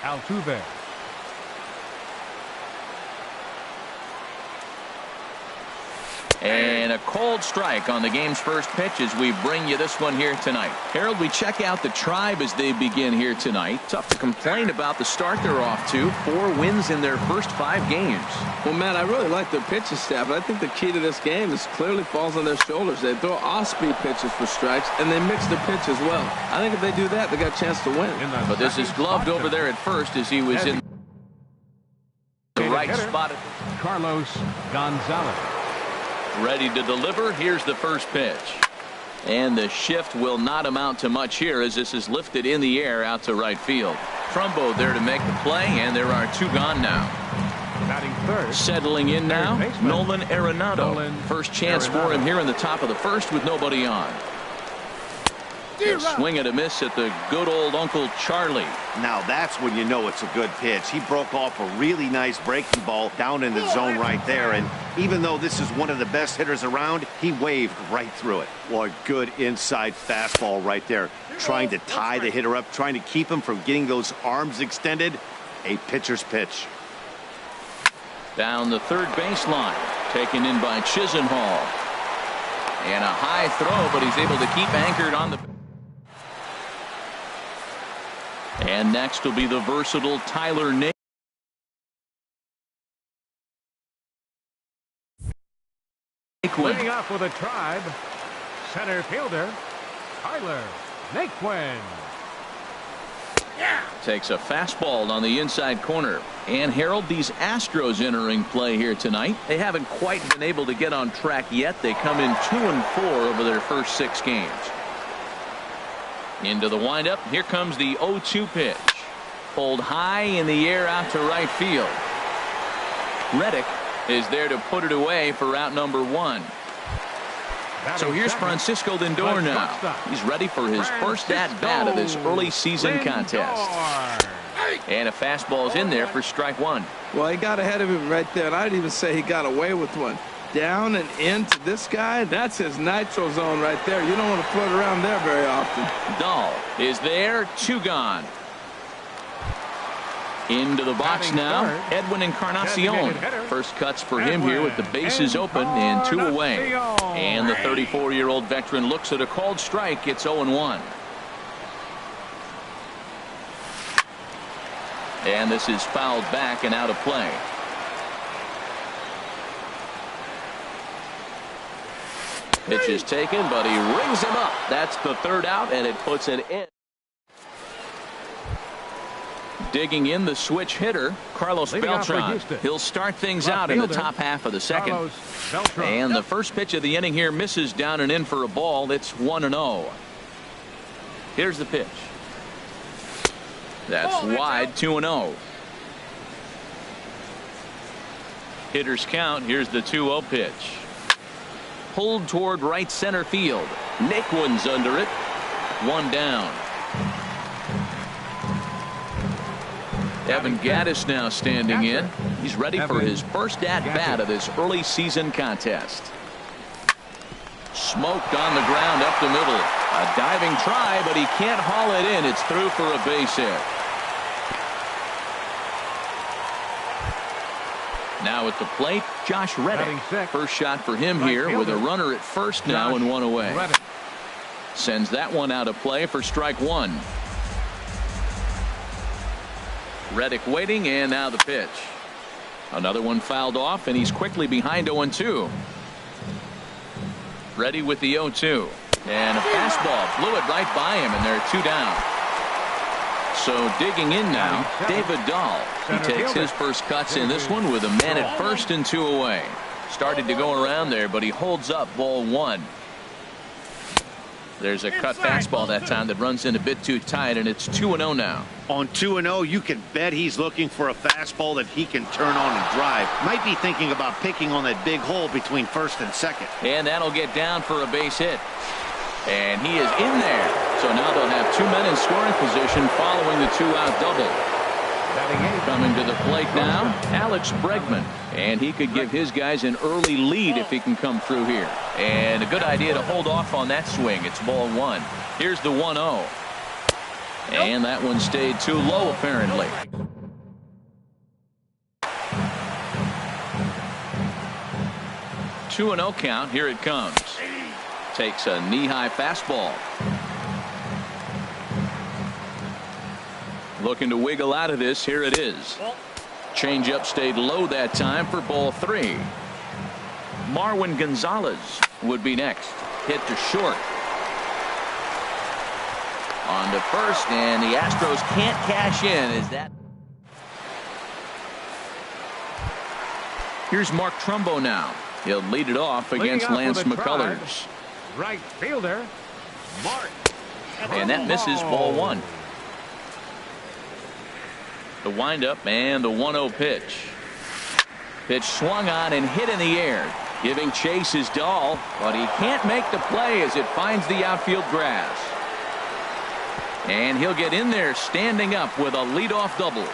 Altuve. And a cold strike on the game's first pitch as we bring you this one here tonight. Harold, we check out the Tribe as they begin here tonight. Tough to complain about the start they're off to. 4 wins in their first 5 games. Well, Matt, I really like their pitching staff, but I think the key to this game is clearly falls on their shoulders. They throw off-speed pitches for strikes, and they mix the pitch as well. I think if they do that, they got a chance to win. But this is gloved over there at first as he was in the right spot. Carlos Gonzalez. Ready to deliver. Here's the first pitch. And the shift will not amount to much here as this is lifted in the air out to right field. Trumbo there to make the play, and there are 2 gone now. Batting third. Settling in now, Nolan Arenado. First chance for him here in the top of the first with nobody on. A swing and a miss at the good old Uncle Charlie. Now that's when you know it's a good pitch. He broke off a really nice breaking ball down in the zone right there. And even though this is one of the best hitters around, he waved right through it. Well, a good inside fastball right there. Trying to tie the hitter up, trying to keep him from getting those arms extended. A pitcher's pitch. Down the third baseline. Taken in by Chisenhall. And a high throw, but he's able to keep anchored on the... And next will be the versatile Tyler Naquin. Leading off with a Tribe, center fielder Tyler Naquin. Takes a fastball on the inside corner. And Harold, these Astros entering play here tonight. They haven't quite been able to get on track yet. They come in 2-4 over their first 6 games. Into the windup. Here comes the 0-2 pitch. Pulled high in the air out to right field. Reddick is there to put it away for out number 1. So here's Francisco Lindor now. He's ready for his first at-bat of this early season contest. And a fastball's in there for strike 1. Well, he got ahead of him right there, and I'd even say he got away with one. Down and into this guy, that's his nitro zone right there. You don't want to float around there very often. Dahl is there, 2 gone. Into the box now, Edwin Encarnacion. First cuts for him here with the bases open and 2 away. And the 34-year-old veteran looks at a called strike. It's 0-1. And this is fouled back and out of play. Pitch is taken, but he rings him up. That's the 3rd out, and it puts it in. Digging in the switch hitter, Carlos Beltran. He'll start things out in the top half of the second. And the first pitch of the inning here misses down and in for a ball. It's 1-0. Here's the pitch. That's wide, 2-0. Hitters count. Here's the 2-0 pitch. Pulled toward right center field. Naquin's under it. 1 down. Evan Gattis now standing in. He's ready for his first at-bat of this early season contest. Smoked on the ground up the middle. A diving try, but he can't haul it in. It's through for a base hit. Now at the plate, Josh Reddick. First shot for him here with a runner at first now and 1 away. Sends that one out of play for strike 1. Reddick waiting, and now the pitch. Another one fouled off, and he's quickly behind 0-2. Ready with the 0-2. And a fastball blew it right by him, and they're 2 down. So digging in now, David Dahl. He takes his first cuts in this one with a man at first and 2 away. Started to go around there, but he holds up ball 1. There's a cut fastball that time that runs in a bit too tight, and it's 2-0 now. On 2-0, you can bet he's looking for a fastball that he can turn on and drive. Might be thinking about picking on that big hole between first and second. And that'll get down for a base hit. And he is in there. So now they'll have 2 men in scoring position following the 2-out double. Coming to the plate now, Alex Bregman. And he could give his guys an early lead if he can come through here. And a good idea to hold off on that swing. It's ball one. Here's the 1-0. And that one stayed too low, apparently. Two 2-0 count. Here it comes. Takes a knee-high fastball. Looking to wiggle out of this. Here it is. Changeup stayed low that time for ball 3. Marwin Gonzalez would be next. Hit to short. On to first, and the Astros can't cash in. Is that? Here's Mark Trumbo now. He'll lead it off against Lance McCullers. Right fielder, Mark. And that misses ball 1. The windup and the 1-0 pitch. Pitch swung on and hit in the air. Giving chase is Dahl, but he can't make the play as it finds the outfield grass. And he'll get in there standing up with a leadoff double.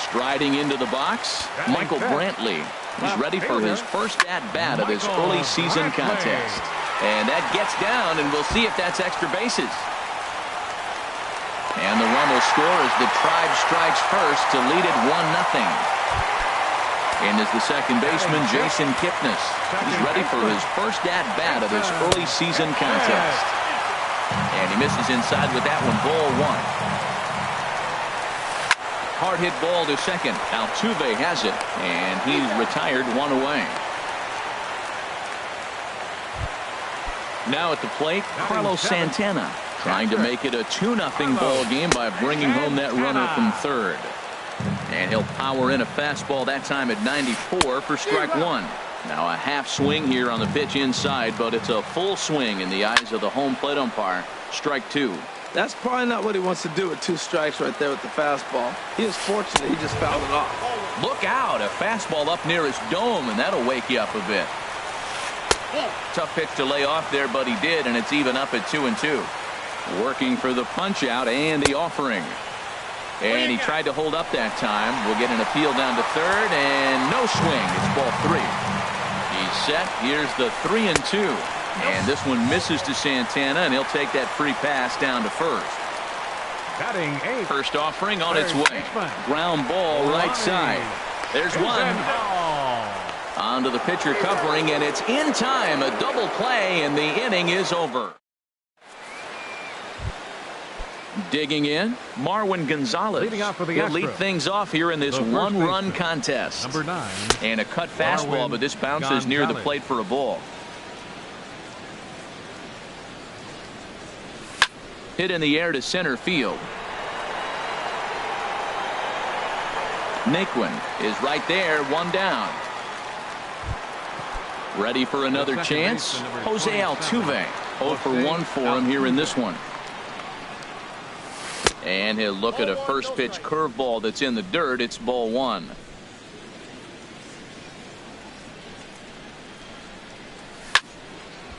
Striding into the box, Michael Brantley. He's ready for his first at-bat of this early season contest. And that gets down, and we'll see if that's extra bases. And the run will score as the Tribe strikes first to lead it 1-0. In is the second baseman, Jason Kipnis. He's ready for his first at-bat of this early season contest. And he misses inside with that one, ball 1. Hard hit ball to second. Altuve has it, and he's retired 1 away. Now at the plate, Carlos Santana, trying to make it a 2-0 ball game by bringing home that runner from third. And he'll power in a fastball that time at 94 for strike 1. Now a half swing here on the pitch inside, but it's a full swing in the eyes of the home plate umpire. Strike 2. That's probably not what he wants to do with 2 strikes right there with the fastball. He is fortunate he just fouled it off. Look out, a fastball up near his dome, and that'll wake you up a bit. Tough pitch to lay off there, but he did, and it's even up at 2-2. Working for the punch out and the offering. And he tried to hold up that time. We'll get an appeal down to third, and no swing. It's ball 3. He's set. Here's the 3-2. And this one misses to Santana, and he'll take that free pass down to first. Batting 8. First offering on its way. Ground ball right side. There's one. Onto the pitcher covering, and it's in time. A double play, and the inning is over. Digging in, Marwin Gonzalez. He'll lead things off here in this one-run contest. Number 9. And a cut fastball, but this bounces near the plate for a ball. Hit in the air to center field. Naquin is right there, 1 down. Ready for another chance? Jose Altuve. 0 for 1 for him here in this one. And he'll look at a first pitch curveball that's in the dirt. It's ball 1.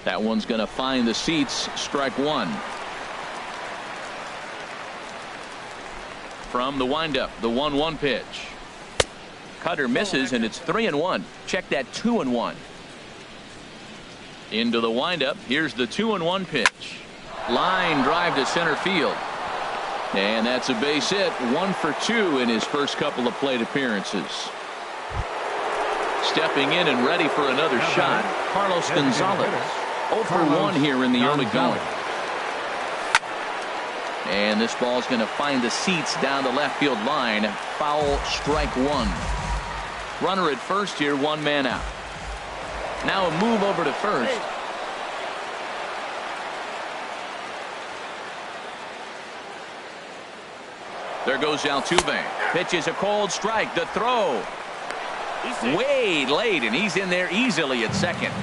That one's going to find the seats. Strike 1. From the windup, the 1-1 pitch. Cutter misses, and it's 3-1. Check that 2-1. Into the windup. Here's the 2-1 pitch. Line drive to center field. And that's a base hit. 1 for 2 in his first couple of plate appearances. Stepping in and ready for another shot, Carlos Gonzalez. 0 for 1 here in the early going. And this ball's going to find the seats down the left field line. Foul, strike 1. Runner at first here, 1 man out. Now a move over to first. There goes Altuve. Pitches a cold strike. The throw. Way late, and he's in there easily at second.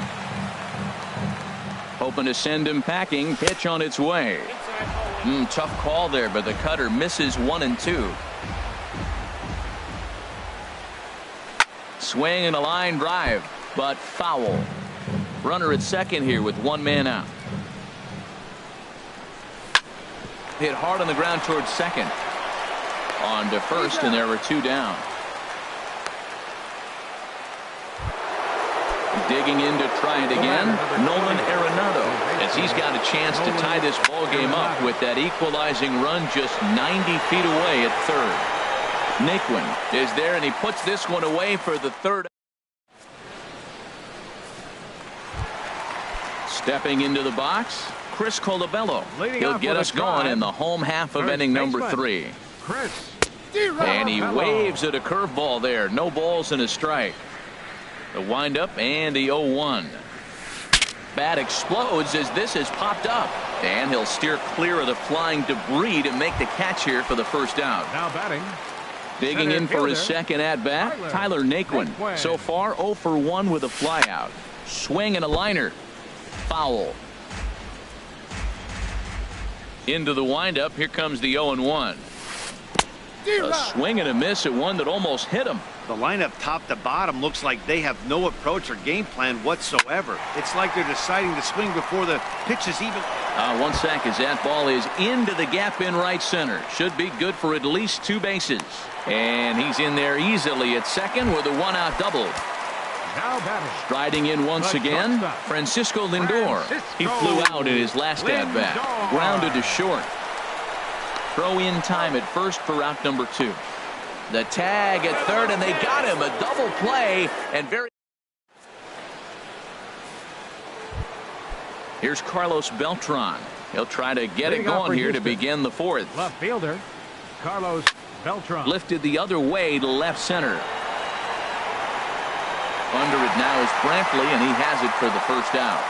hoping to send him packing. Pitch on its way. Tough call there, but the cutter misses 1 and 2. Swing and a line drive, but foul. Runner at second here with 1 man out. Hit hard on the ground towards second. On to first, and there were 2 down. Digging in to try it again, Nolan Arenado, as he's got a chance to tie this ball game up with that equalizing run just 90 feet away at third. Naquin is there, and he puts this one away for the third. Stepping into the box, Chris Colabello. He'll get us going in the home half of inning number 3. And he waves at a curveball there. No balls and a strike. The windup and the 0-1. Bat explodes as this has popped up. And he'll steer clear of the flying debris to make the catch here for the first out. Now batting. Digging in for his second at-bat, Tyler Naquin. So far 0 for 1 with a flyout. Swing and a liner. Foul. Into the windup. Here comes the 0-1. A swing and a miss at one that almost hit him. The lineup top to bottom looks like they have no approach or game plan whatsoever. It's like they're deciding to swing before the pitch is even. 1 sec as that ball is into the gap in right center. Should be good for at least 2 bases. And he's in there easily at second with a 1-out double. Now batting. Striding in once again, Francisco Lindor. He flew out in his last at-bat. Grounded to short. Throw in time at first for out number 2. The tag at third, and they got him. A double play, and very. Here's Carlos Beltran. He'll try to get it going here to begin the 4th. Left fielder Carlos Beltran. Lifted the other way to left center. Under it now is Brantley, and he has it for the first out.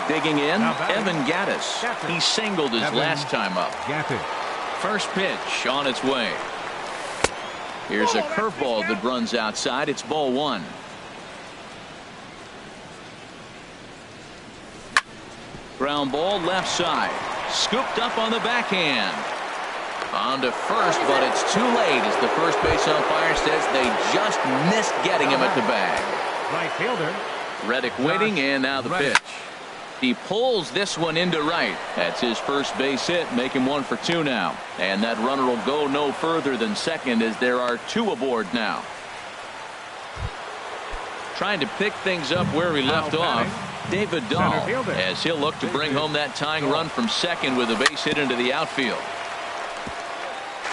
Digging in, Evan Gattis. He singled his last time up. First pitch on its way. Here's a curveball that runs outside. It's ball 1. Ground ball left side. Scooped up on the backhand. On to first, but it's too late as the first base umpire says they just missed getting him at the bag. Right fielder Reddick waiting, and now the pitch. He pulls this one into right. That's his first base hit. Make him 1 for 2 now. And that runner will go no further than second as there are 2 aboard now. Trying to pick things up where he left off. David Dahl, as he'll look to bring home that tying run from second with a base hit into the outfield.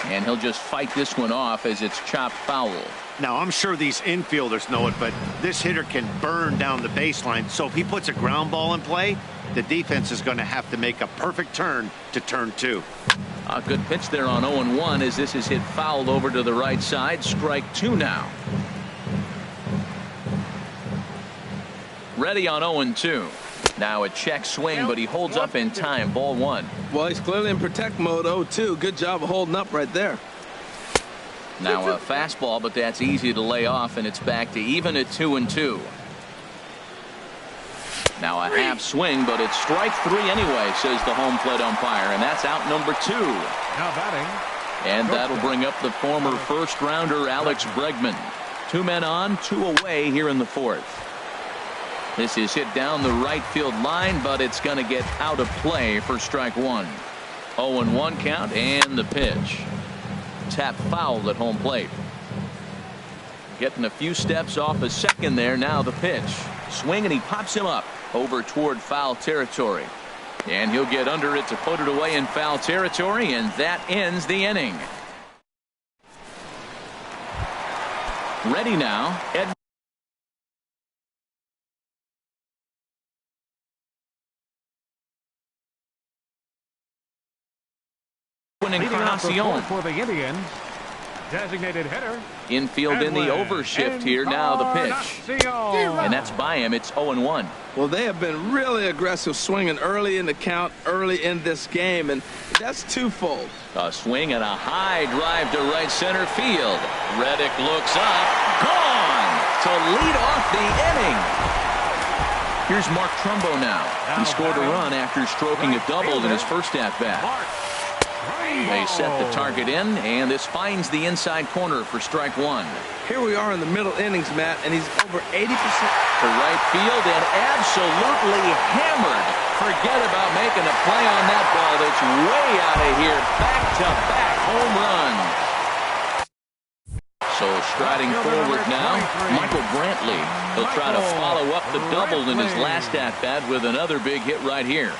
And he'll just fight this one off as it's chopped foul. Now, I'm sure these infielders know it, but this hitter can burn down the baseline. So if he puts a ground ball in play, the defense is going to have to make a perfect turn to turn 2. A good pitch there on 0-1 as this is hit fouled over to the right side. Strike 2 now. Ready on 0-2. Now a check swing, but he holds up in time. Ball 1. Well, he's clearly in protect mode. 0-2. Good job of holding up right there. Now a fastball, but that's easy to lay off, and it's back to even at 2-2. Now a half swing, but it's strike 3 anyway, says the home plate umpire, and that's out number 2. Now batting. And that'll bring up the former first rounder Alex Bregman. 2 men on, 2 away here in the 4th. This is hit down the right field line, but it's going to get out of play for strike 1. 0-1 count, and the pitch. Tap foul at home plate. Getting a few steps off a second there. Now the pitch. Swing, and he pops him up over toward foul territory. And he'll get under it to put it away in foul territory, and that ends the inning. Ready now. Encarnacion for the Indians. Designated hitter. Infield in the overshift here. Now the pitch. And that's by him. It's 0-1. Well, they have been really aggressive swinging early in the count, early in this game, and that's twofold. A swing and a high drive to right center field. Reddick looks up. Gone to lead off the inning. Here's Mark Trumbo now. He scored a run after stroking a double in his first at-bat. They set the target in, and this finds the inside corner for strike one. Here we are in the middle innings, Matt, and he's over 80% to right field and absolutely hammered. Forget about making a play on that ball. That's way out of here. Back-to-back home runs. So striding forward now, Michael Brantley. He'll try to follow up the double in his last at-bat with another big hit right here.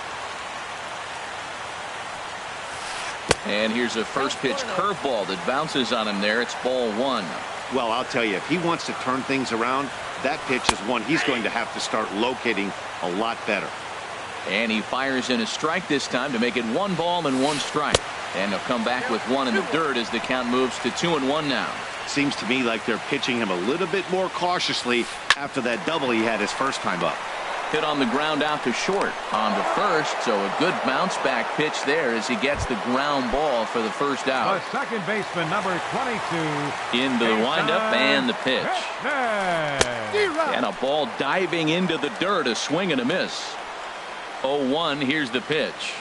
And here's a first pitch curveball that bounces on him there. It's ball one. Well, I'll tell you, if he wants to turn things around, that pitch is one he's going to have to start locating a lot better. And he fires in a strike this time to make it 1 ball and 1 strike. And he'll come back with one in the dirt as the count moves to 2-1 now. Seems to me like they're pitching him a little bit more cautiously after that double he had his first time up. Hit on the ground out to short on to first, so a good bounce back pitch there as he gets the ground ball for the first out. The second baseman, number 22. Into the windup and the pitch. And a ball diving into the dirt, a swing and a miss. 0-1, here's the pitch.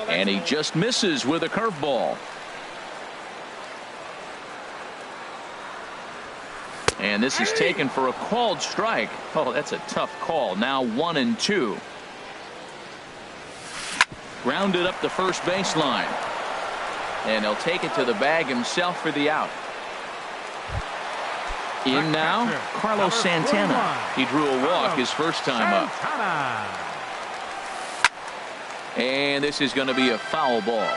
And he just misses with a curveball. And this is taken for a called strike. Oh, that's a tough call. Now 1-2. Grounded up the first baseline. And he'll take it to the bag himself for the out. In now, Carlos Santana. He drew a walk his first time up. And this is going to be a foul ball.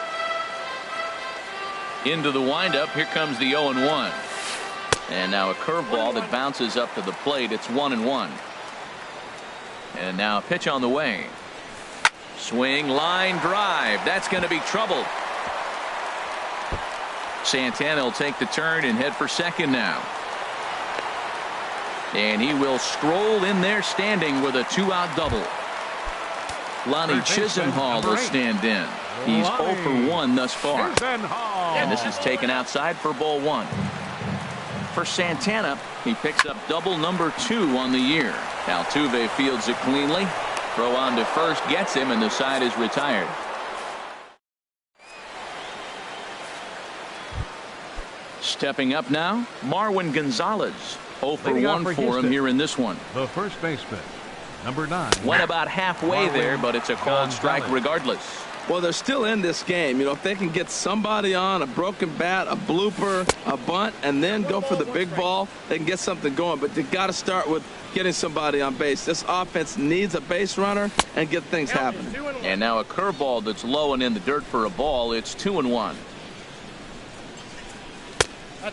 Into the windup. Here comes the 0-1. And now a curveball that bounces up to the plate. It's 1-1. And now a pitch on the way. Swing, line drive. That's going to be trouble. Santana will take the turn and head for second now. And he will stroll in there standing with a 2-out double. Lonnie Chisenhall will stand in. He's 0 for 1 thus far. And this is taken outside for ball 1. For Santana, he picks up double number 2 on the year. Altuve fields it cleanly. Throw on to first gets him, and the side is retired. Stepping up now, Marwin Gonzalez. 0 for 1 for him here in this one. The first baseman, number 9. Went about halfway there, but it's a called strike regardless. Well, they're still in this game. You know, if they can get somebody on a broken bat, a blooper, a bunt, and then go for the big ball, they can get something going. But they got to start with getting somebody on base. This offense needs a base runner and get things happening. And now a curveball that's low and in the dirt for a ball. It's 2-1.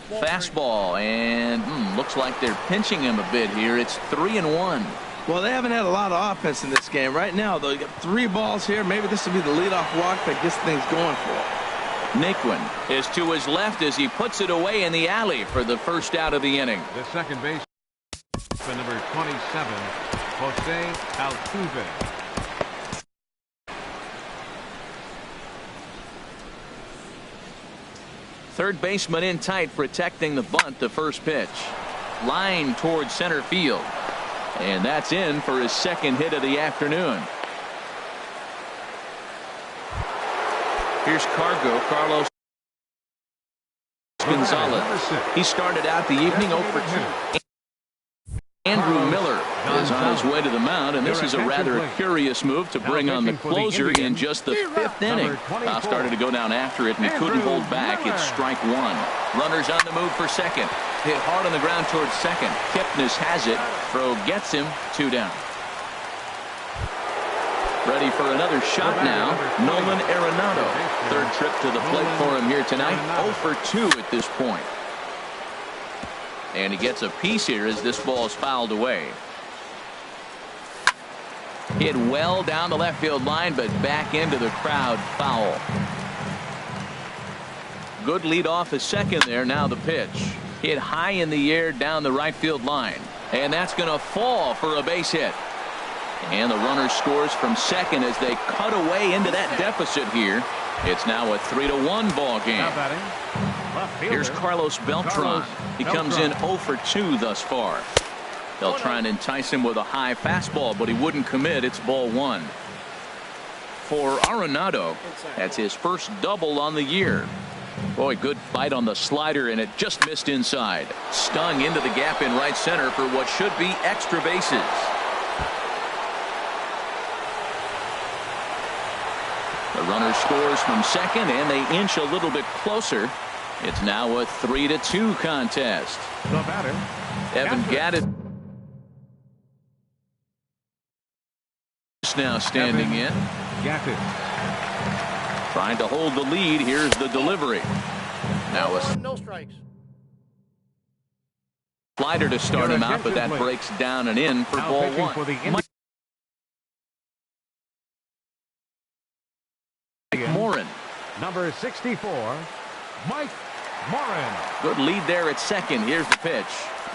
Fastball, and looks like they're pinching him a bit here. It's 3-1. Well, they haven't had a lot of offense in this game. Right now, though, you got 3 balls here. Maybe this will be the leadoff walk that gets things going for him. Naquin is to his left as he puts it away in the alley for the first out of the inning. The second baseman, number 27, Jose Altuve. Third baseman in tight, protecting the bunt. The first pitch. Line towards center field. And that's in for his second hit of the afternoon. Here's Carlos Gonzalez. He started out the evening 0 for 2. Andrew Miller is on his way to the mound, and this is a rather curious move to bring on the closer in just the 5th inning. Started to go down after it, and he couldn't hold back. It's strike 1. Runners on the move for second. Hit hard on the ground towards second. Kipnis has it. Throw gets him. 2 down. Ready for another shot now. Nolan Arenado. Third trip to the plate for him here tonight. 0 for 2 at this point. And he gets a piece here as this ball is fouled away. Hit well down the left field line, but back into the crowd. Foul. Good lead off a second there. Now the pitch. Hit high in the air down the right field line. And that's going to fall for a base hit. And the runner scores from second as they cut away into that deficit here. It's now a 3-1 ball game. Here's Carlos Beltran. He comes in 0 for 2 thus far. They'll try and entice him with a high fastball, but he wouldn't commit. It's ball one. For Arenado, that's his first double on the year. Boy, good bite on the slider, and it just missed inside. Stung into the gap in right center for what should be extra bases. The runner scores from second, and they inch a little bit closer. It's now a 3-2 contest. The batter, Evan Gattis now standing in. Gattis. Trying to hold the lead. Here's the delivery. Now a no strikes. slider to start him out, but that breaks down and in for Now ball pitching one. for the Mike Morin. Number 64, Mike Morin. Good lead there at second. Here's the pitch.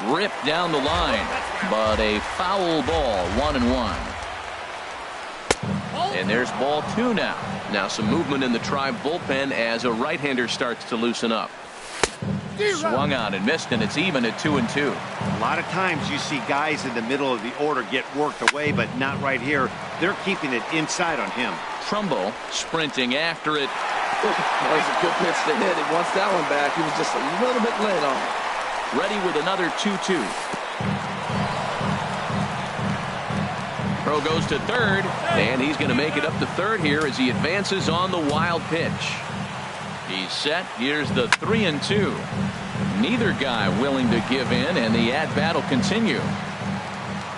Ripped down the line, but a foul ball. 1-1. And there's ball two now. Now some movement in the Tribe bullpen as a right-hander starts to loosen up. Swung on and missed, and it's even at 2-2. A lot of times you see guys in the middle of the order get worked away, but not right here. They're keeping it inside on him. Trumbo sprinting after it. That was a good pitch to hit. He wants that one back. He was just a little bit late on it. Ready with another 2-2. Throw goes to third, and he's going to make it up to third here as he advances on the wild pitch. He's set. Here's the 3-2. Neither guy willing to give in, and the at-bat will continue.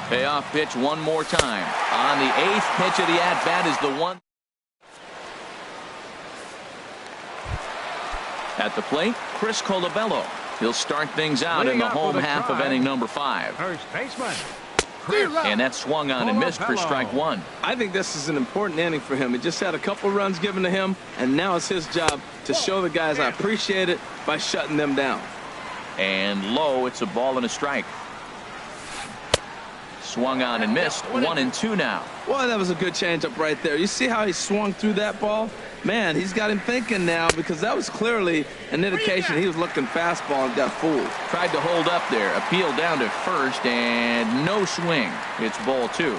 Payoff pitch one more time. On the 8th pitch of the at-bat is the one. At the plate, Chris Colabello. He'll start things out in the home half of inning number 5. First baseman. And that swung on and missed for strike one. I think this is an important inning for him. He just had a couple runs given to him, and now it's his job to show the guys I appreciate it by shutting them down. And low, it's a ball and a strike. Swung on and missed. 1-2 now. Well, that was a good changeup right there. You see how he swung through that ball? Man, he's got him thinking now, because that was clearly an indication he was looking fastball and got fooled. Tried to hold up there. Appeal down to first, and no swing. It's ball two.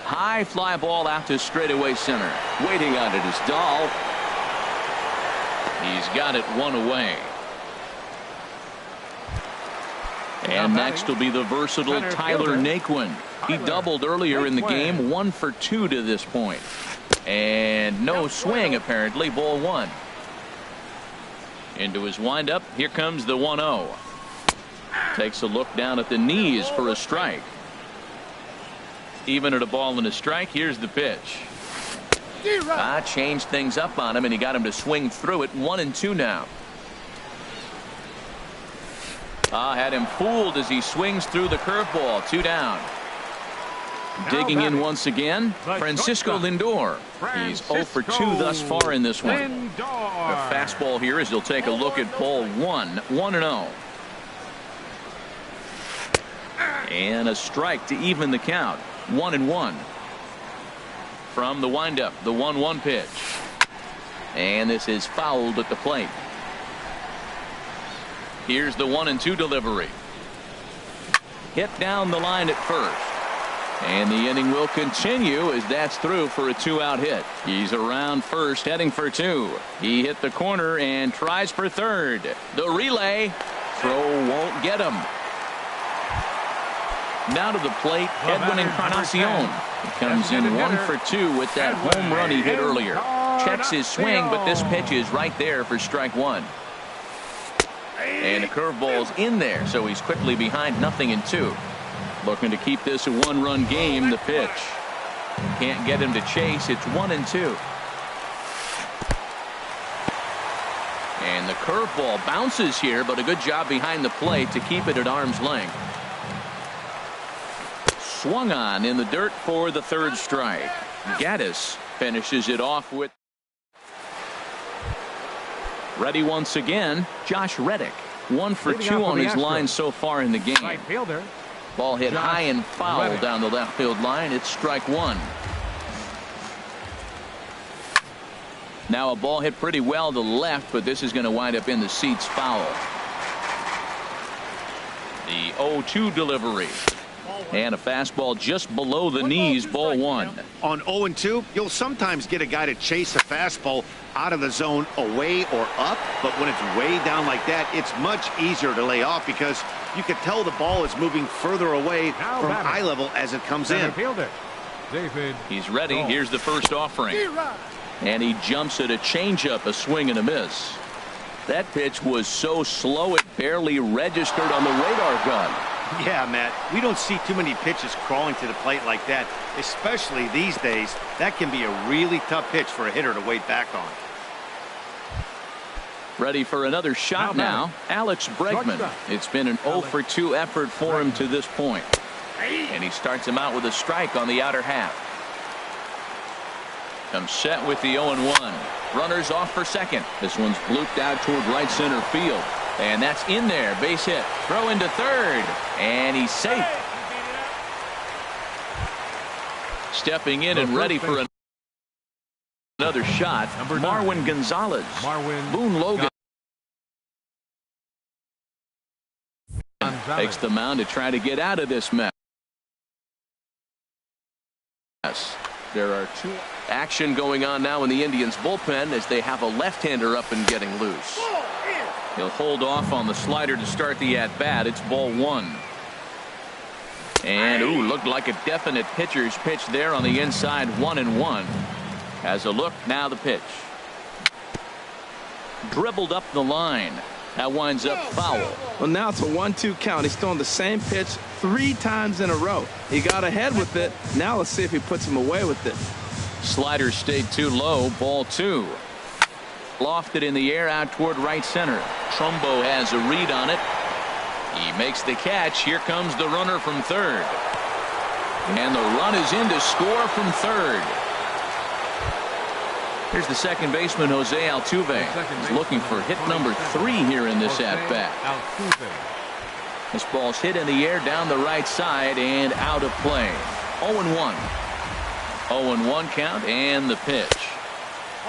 High fly ball out to straightaway center. Waiting on it is Dahl. He's got it one away. And next will be the versatile Tyler Naquin. He doubled earlier in the game. 1 for 2 to this point. And no swing, apparently. Ball one. Into his windup. Here comes the 1-0. Takes a look down at the knees for a strike. Even at a ball and a strike. Here's the pitch. Changed things up on him, and he got him to swing through it. 1-2 now. Had him fooled as he swings through the curveball. 2 down. Digging in once again, Francisco Lindor. He's 0 for 2 thus far in this one. The fastball here as he'll take a look at ball 1. 1-0. And a strike to even the count. 1-1. From the windup, the 1-1 pitch. And this is fouled at the plate. Here's the 1-2 delivery. Hit down the line at first. And the inning will continue as that's through for a 2-out hit. He's around first, heading for 2. He hit the corner and tries for third. The relay. Throw won't get him. Now to the plate, Edwin Encarnacion. He comes in 1 for 2 with that home run he hit earlier. Checks his swing, but this pitch is right there for strike one. And the curveball's in there, so he's quickly behind 0-2. Looking to keep this a 1-run game. The pitch. Can't get him to chase. It's 1-2. And the curveball bounces here, but a good job behind the plate to keep it at arm's length. Swung on in the dirt for the third strike. Gattis finishes it off with. Ready once again, Josh Reddick. 1 for 2 on his line so far in the game. Right fielder. Ball hit high and foul down the left field line. It's strike one. Now a ball hit pretty well to the left, but this is going to wind up in the seats foul. The 0-2 delivery. And a fastball just below the knees, ball one. On 0-2, you'll sometimes get a guy to chase a fastball out of the zone away or up, but when it's way down like that, it's much easier to lay off because you can tell the ball is moving further away from eye level as it comes in. Fielder, David. He's ready. Here's the first offering. And he jumps at a changeup, a swing and a miss. That pitch was so slow it barely registered on the radar gun. Yeah, Matt, we don't see too many pitches crawling to the plate like that, especially these days. That can be a really tough pitch for a hitter to wait back on. Ready for another shot now. Alex Bregman. It's been an 0-for-2 effort for him to this point. And he starts him out with a strike on the outer half. Comes set with the 0-1. Runners off for second. This one's blooped out toward right center field. And that's in there. Base hit. Throw into third. And he's safe. Stepping in and ready for another shot. Marwin Gonzalez. Boone Logan takes the mound to try to get out of this mess. There are two action going on now in the Indians bullpen as they have a left-hander up and getting loose. He'll hold off on the slider to start the at-bat. It's ball one. And looked like a definite pitcher's pitch there on the inside. 1-1. Has a look. Now the pitch. Dribbled up the line. That winds up foul. Well, now it's a 1-2 count. He's thrown the same pitch 3 times in a row. He got ahead with it. Now let's see if he puts him away with it. Slider stayed too low. Ball two. Lofted in the air out toward right center. Trumbo has a read on it. He makes the catch. Here comes the runner from third. And the run is in to score from third. Here's the second baseman, Jose Altuve. He's looking for hit number 3 here in this at-bat. This ball's hit in the air down the right side and out of play. 0-1. 0-1 count and the pitch.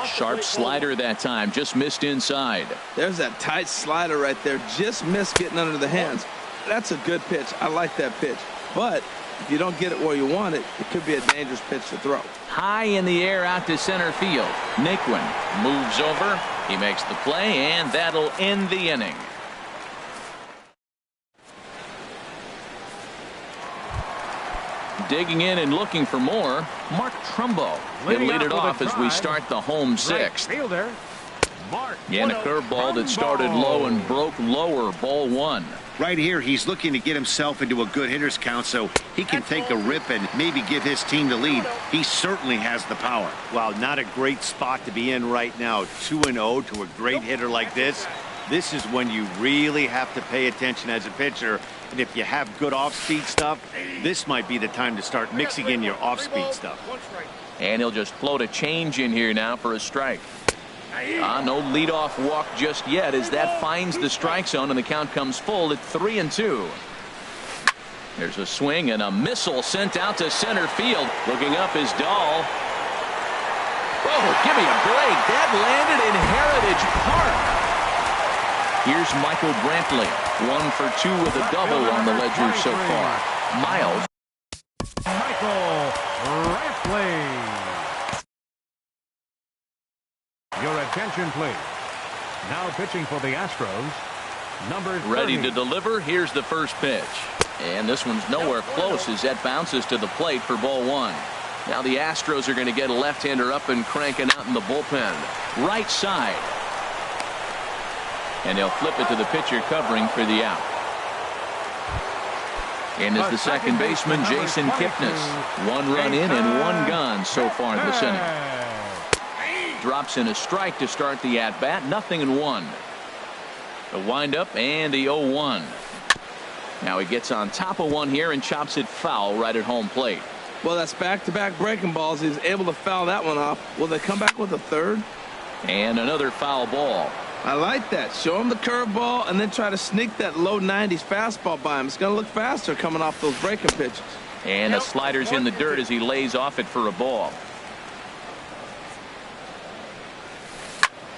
Sharp slider that time. Just missed inside. There's that tight slider right there. Just missed getting under the hands. That's a good pitch. I like that pitch. But if you don't get it where you want it, it could be a dangerous pitch to throw. High in the air out to center field. Naquin moves over. He makes the play, and that'll end the inning. Digging in and looking for more, Mark Trumbo. He'll lead it off as we start the home 6th. And a curveball that started low and broke lower. Ball one. Right here, he's looking to get himself into a good hitter's count so he can take a rip and maybe give his team the lead. He certainly has the power. Wow, not a great spot to be in right now. 2-0 to a great hitter like this. This is when you really have to pay attention as a pitcher. And if you have good off-speed stuff, this might be the time to start mixing in your off-speed stuff. And he'll just float a change in here now for a strike. No leadoff walk just yet as that finds the strike zone and the count comes full at 3-2. There's a swing and a missile sent out to center field. Looking up is Dahl. Oh, give me a break. That landed in Heritage Park. Here's Michael Brantley. 1 for 2 with a double on the ledger so far. Miles. Michael Brantley. Your attention, please. Now pitching for the Astros, number 30. Ready to deliver. Here's the first pitch. And this one's nowhere close as that bounces to the plate for ball one. Now the Astros are going to get a left-hander up and cranking out in the bullpen. Right side. And he'll flip it to the pitcher covering for the out. And is the second baseman, Jason Kipnis. 1 run in and 1 gone so far in this inning. Drops in a strike to start the at-bat. 0-1. The windup and the 0-1. Now he gets on top of one here and chops it foul right at home plate. Well, that's back-to-back breaking balls. He's able to foul that one off. Will they come back with a third? And another foul ball. I like that. Show him the curveball and then try to sneak that low 90s fastball by him. It's going to look faster coming off those breaking pitches. And the slider's in the dirt as he lays off it for a ball.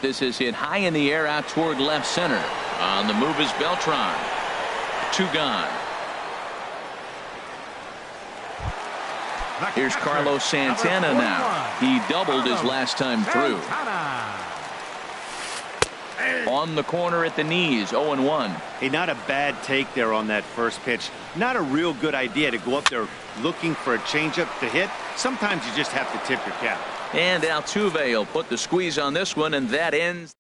This is hit high in the air out toward left center. On the move is Beltran. 2 gone. Here's Carlos Santana now. He doubled his last time through. On the corner at the knees, 0-1. Hey, not a bad take there on that first pitch. Not a real good idea to go up there looking for a changeup to hit. Sometimes you just have to tip your cap. And Altuve will put the squeeze on this one, and that ends.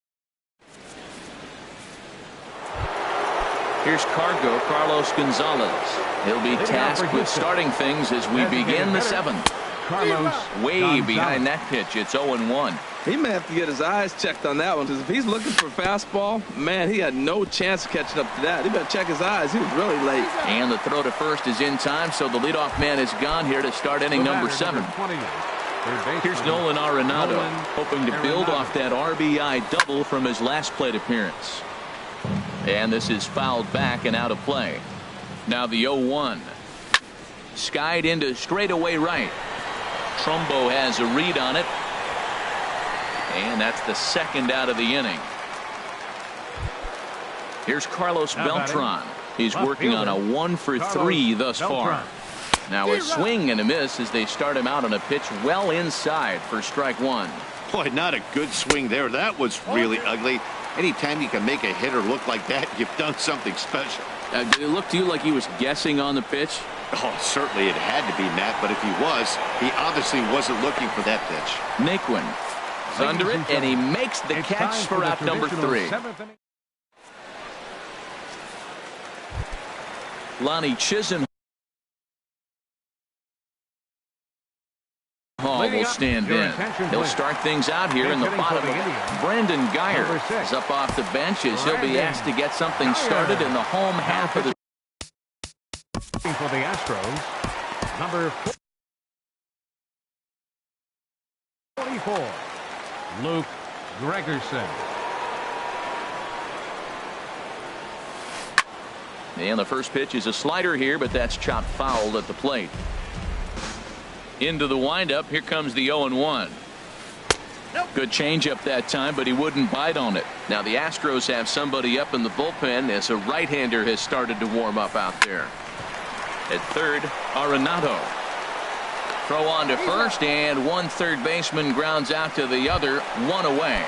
Here's Carlos Gonzalez. He'll be tasked with starting things as we begin the 7th. Way behind that pitch. It's 0-1. He may have to get his eyes checked on that one, because if he's looking for fastball, man, he had no chance of catching up to that. He better check his eyes. He was really late. And the throw to first is in time, so the leadoff man is gone here to start inning number 7. Here's Nolan Arenado, hoping to build off that RBI double from his last plate appearance. And this is fouled back and out of play. Now the 0-1. Skied into straightaway right. Trumbo has a read on it. And that's the 2nd out of the inning. Here's Carlos Beltran. He's working on a 1-for-3 thus far. Now a swing and a miss as they start him out on a pitch well inside for strike 1. Boy, not a good swing there. That was really ugly. Anytime you can make a hitter look like that, you've done something special. Did it look to you like he was guessing on the pitch? Oh, certainly it had to be, Matt, but if he was, he obviously wasn't looking for that pitch. Naquin is under it, and he makes the catch for out number 3. Lonnie Chisholm will stand in. He'll start things out here in the bottom. Brendan Guyer is up off the bench as he'll be asked to get something started in the home half of the. For the Astros, number 44, Luke Gregerson. And the first pitch is a slider here, but that's chopped foul at the plate. Into the windup. Here comes the 0-1. Good changeup that time, but he wouldn't bite on it. Now the Astros have somebody up in the bullpen as a right-hander has started to warm up out there. At third, Arenado. Throw on to first, and one third baseman grounds out to the other, 1 away.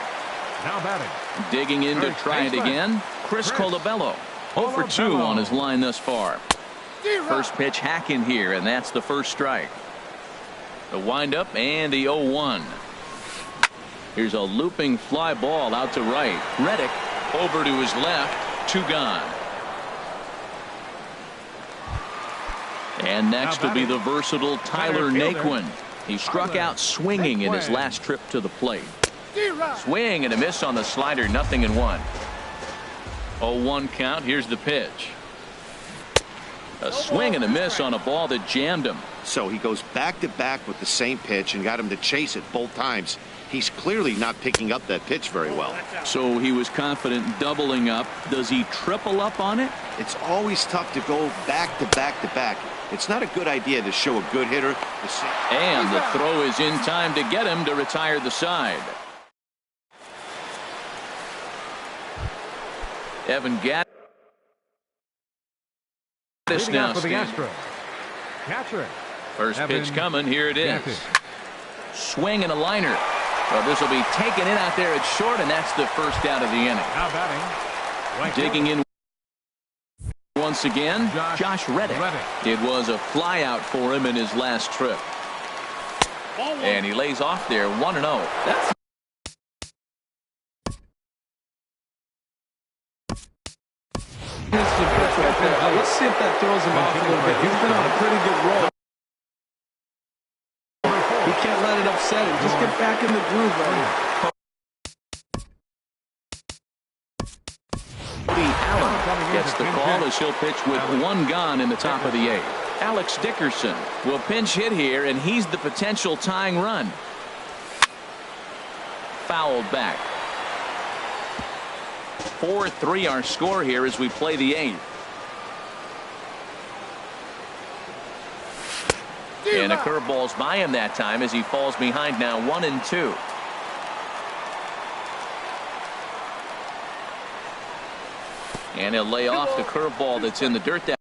Now batting. Digging in to try it again, Chris Colabello. 0 for 2 on his line thus far. First pitch hacking here, and that's the first strike. The windup and the 0-1. Here's a looping fly ball out to right. Reddick over to his left. 2 gone. And next will be the versatile Tyler Naquin. He struck out swinging in his last trip to the plate. Swing and a miss on the slider. 0-1. 0-1 count. Here's the pitch. A swing and a miss on a ball that jammed him. So he goes back to back with the same pitch and got him to chase it both times. He's clearly not picking up that pitch very well. So he was confident doubling up. Does he triple up on it? It's always tough to go back to back to back. It's not a good idea to show a good hitter. And the throw is in time to get him to retire the side. Evan Gattis now for the standing. Astros. Catcher. First Evan pitch coming. Here it is. Gattis. Swing and a liner. Well, this will be taken in out there at short, and that's the first out of the inning. Now batting. Right Digging in once again, Josh Reddick. It was a fly out for him in his last trip. And he lays off there 1-0. That's Let's see if that throws him off a little bit. He's been on a pretty good roll. He can't let it upset him. Just get back in the groove, buddy. Cody Allen gets the call as he'll pitch with 1 gone in the top of the 8th. Alex Dickerson will pinch hit here, and he's the potential tying run. Fouled back. 4-3 our score here as we play the 8th. And a curveball's by him that time as he falls behind now 1-2. And he'll lay off the curveball that's in the dirt that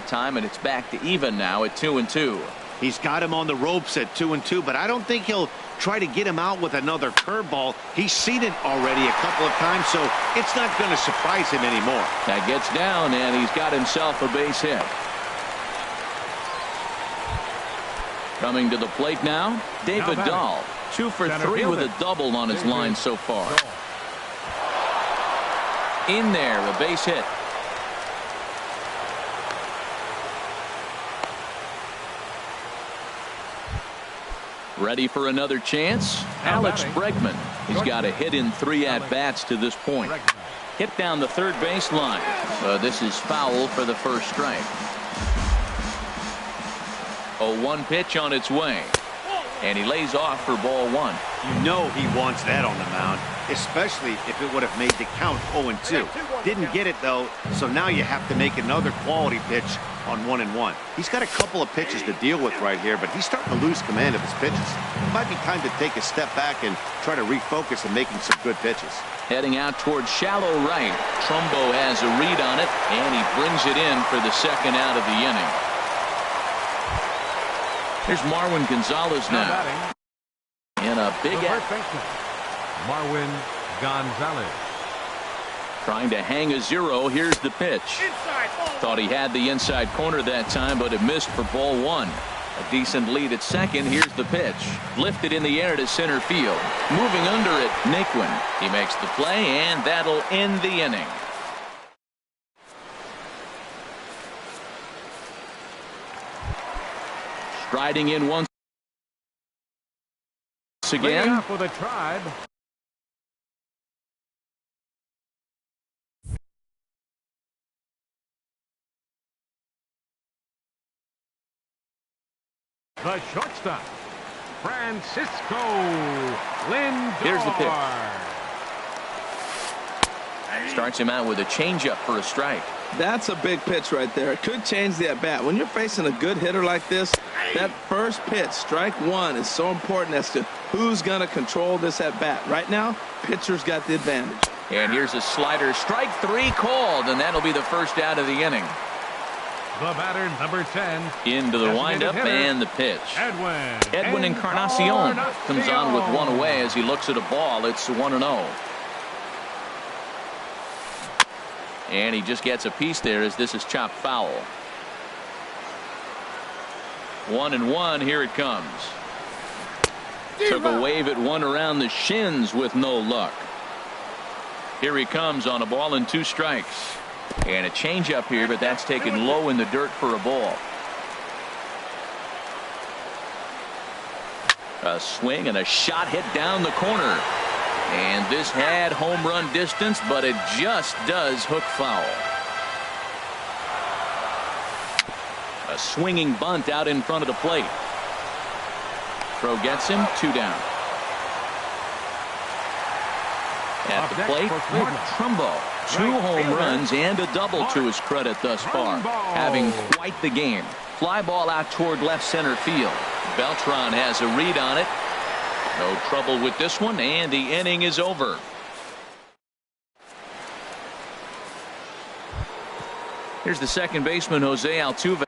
time, and it's back to even now at 2-2. He's got him on the ropes at 2-2, but I don't think he'll try to get him out with another curveball. He's seen it already a couple of times, so it's not going to surprise him anymore. That gets down, and he's got himself a base hit. Coming to the plate now, David Dahl. 2 for 3 with a double on his line so far. In there, a base hit. Ready for another chance? Alex Bregman. He's got a hit in 3 at-bats to this point. Hit down the third base line. This is foul for the first strike. 0-1 pitch on its way. And he lays off for ball 1. You know he wants that on the mound, especially if it would have made the count 0-2. Didn't get it, though, so now you have to make another quality pitch on 1-1. He's got a couple of pitches to deal with right here, but he's starting to lose command of his pitches. It might be time to take a step back and try to refocus on making some good pitches. Heading out towards shallow right. Trumbo has a read on it, and he brings it in for the second out of the inning. Here's Marwin Gonzalez now. In a big Marwin Gonzalez. Trying to hang a 0. Here's the pitch. Thought he had the inside corner that time, but it missed for ball 1. A decent lead at second. Here's the pitch. Lifted in the air to center field. Moving under it, Naquin. He makes the play, and that'll end the inning. Striding in once again. For the Tribe. The shortstop, Francisco Lindor. Here's the pitch. Starts him out with a changeup for a strike. That's a big pitch right there. It could change the at-bat. When you're facing a good hitter like this, that first pitch, strike 1, is so important as to who's going to control this at-bat. Right now, pitcher's got the advantage. And here's a slider. Strike 3 called, and that'll be the first out of the inning. The batter, number 10. Into the windup and the pitch. Edwin Encarnacion comes on with one away as he looks at a ball. It's 1-0. And he just gets a piece there as this is chopped foul. 1-1. Here it comes. Took a wave at one around the shins with no luck. Here he comes on a ball and 2 strikes. And a changeup here, but that's taken low in the dirt for a ball. A swing and a shot hit down the corner. And this had home run distance, but it just does hook foul. A swinging bunt out in front of the plate. Throw gets him, 2 down. At the plate, Mark Trumbo. 2 home runs and a double to his credit thus far. Having quite the game. Fly ball out toward left center field. Beltran has a read on it. No trouble with this one, and the inning is over. Here's the second baseman, Jose Altuve.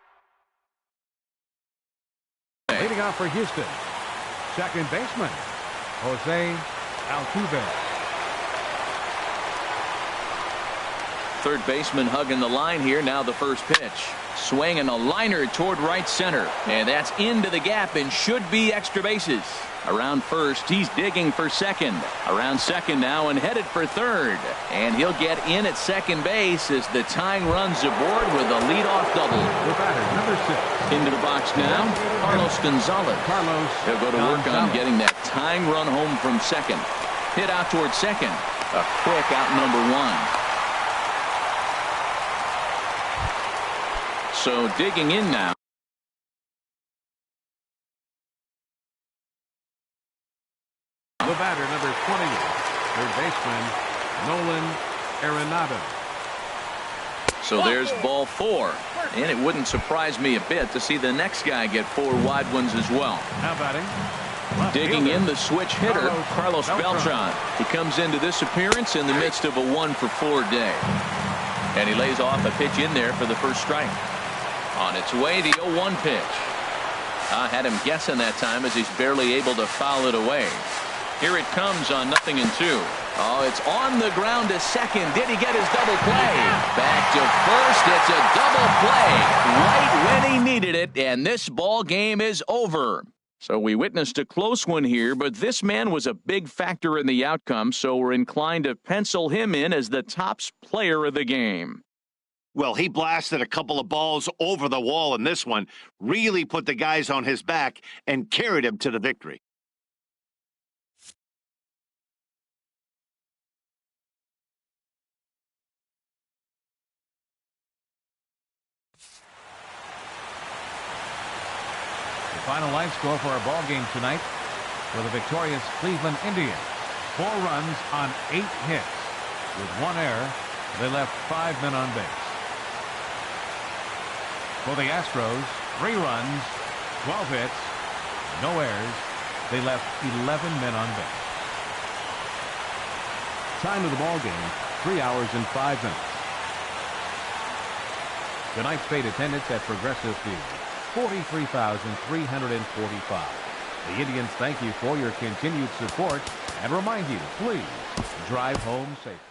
Leading off for Houston, second baseman, Jose Altuve. Third baseman hugging the line here. Now the first pitch. Swing and a liner toward right center. And that's into the gap and should be extra bases. Around first, he's digging for second. Around second now and headed for third. And he'll get in at second base as the tying runs aboard with a leadoff double. The batter, number 6. Into the box now, Carlos Gonzalez. He'll go to work on getting that tying run home from second. Hit out toward second. A quick out number 1. So digging in now. The batter, number 20, third baseman, Nolan Arenado. So there's ball 4. And it wouldn't surprise me a bit to see the next guy get 4 wide ones as well. Now batting, Digging in, the switch hitter, Carlos Beltran. He comes into this appearance in the midst of a 1-for-4 day. And he lays off a pitch in there for the first strike. On its way, the 0-1 pitch. I had him guessing that time as he's barely able to foul it away. Here it comes on 0-2. Oh, it's on the ground to second. Did he get his double play? Back to first. It's a double play right when he needed it, and this ball game is over. So we witnessed a close one here, but this man was a big factor in the outcome, so we're inclined to pencil him in as the top player of the game. Well, he blasted a couple of balls over the wall in this one, really put the guys on his back and carried him to the victory. Final line score for our ball game tonight for the victorious Cleveland Indians. 4 runs on 8 hits. With 1 error, they left 5 men on base. For the Astros, 3 runs, 12 hits, no errors. They left 11 men on base. Time of the ball game, 3 hours and 5 minutes. Tonight's paid attendance at Progressive Field, 43,345. The Indians thank you for your continued support and remind you, please drive home safely.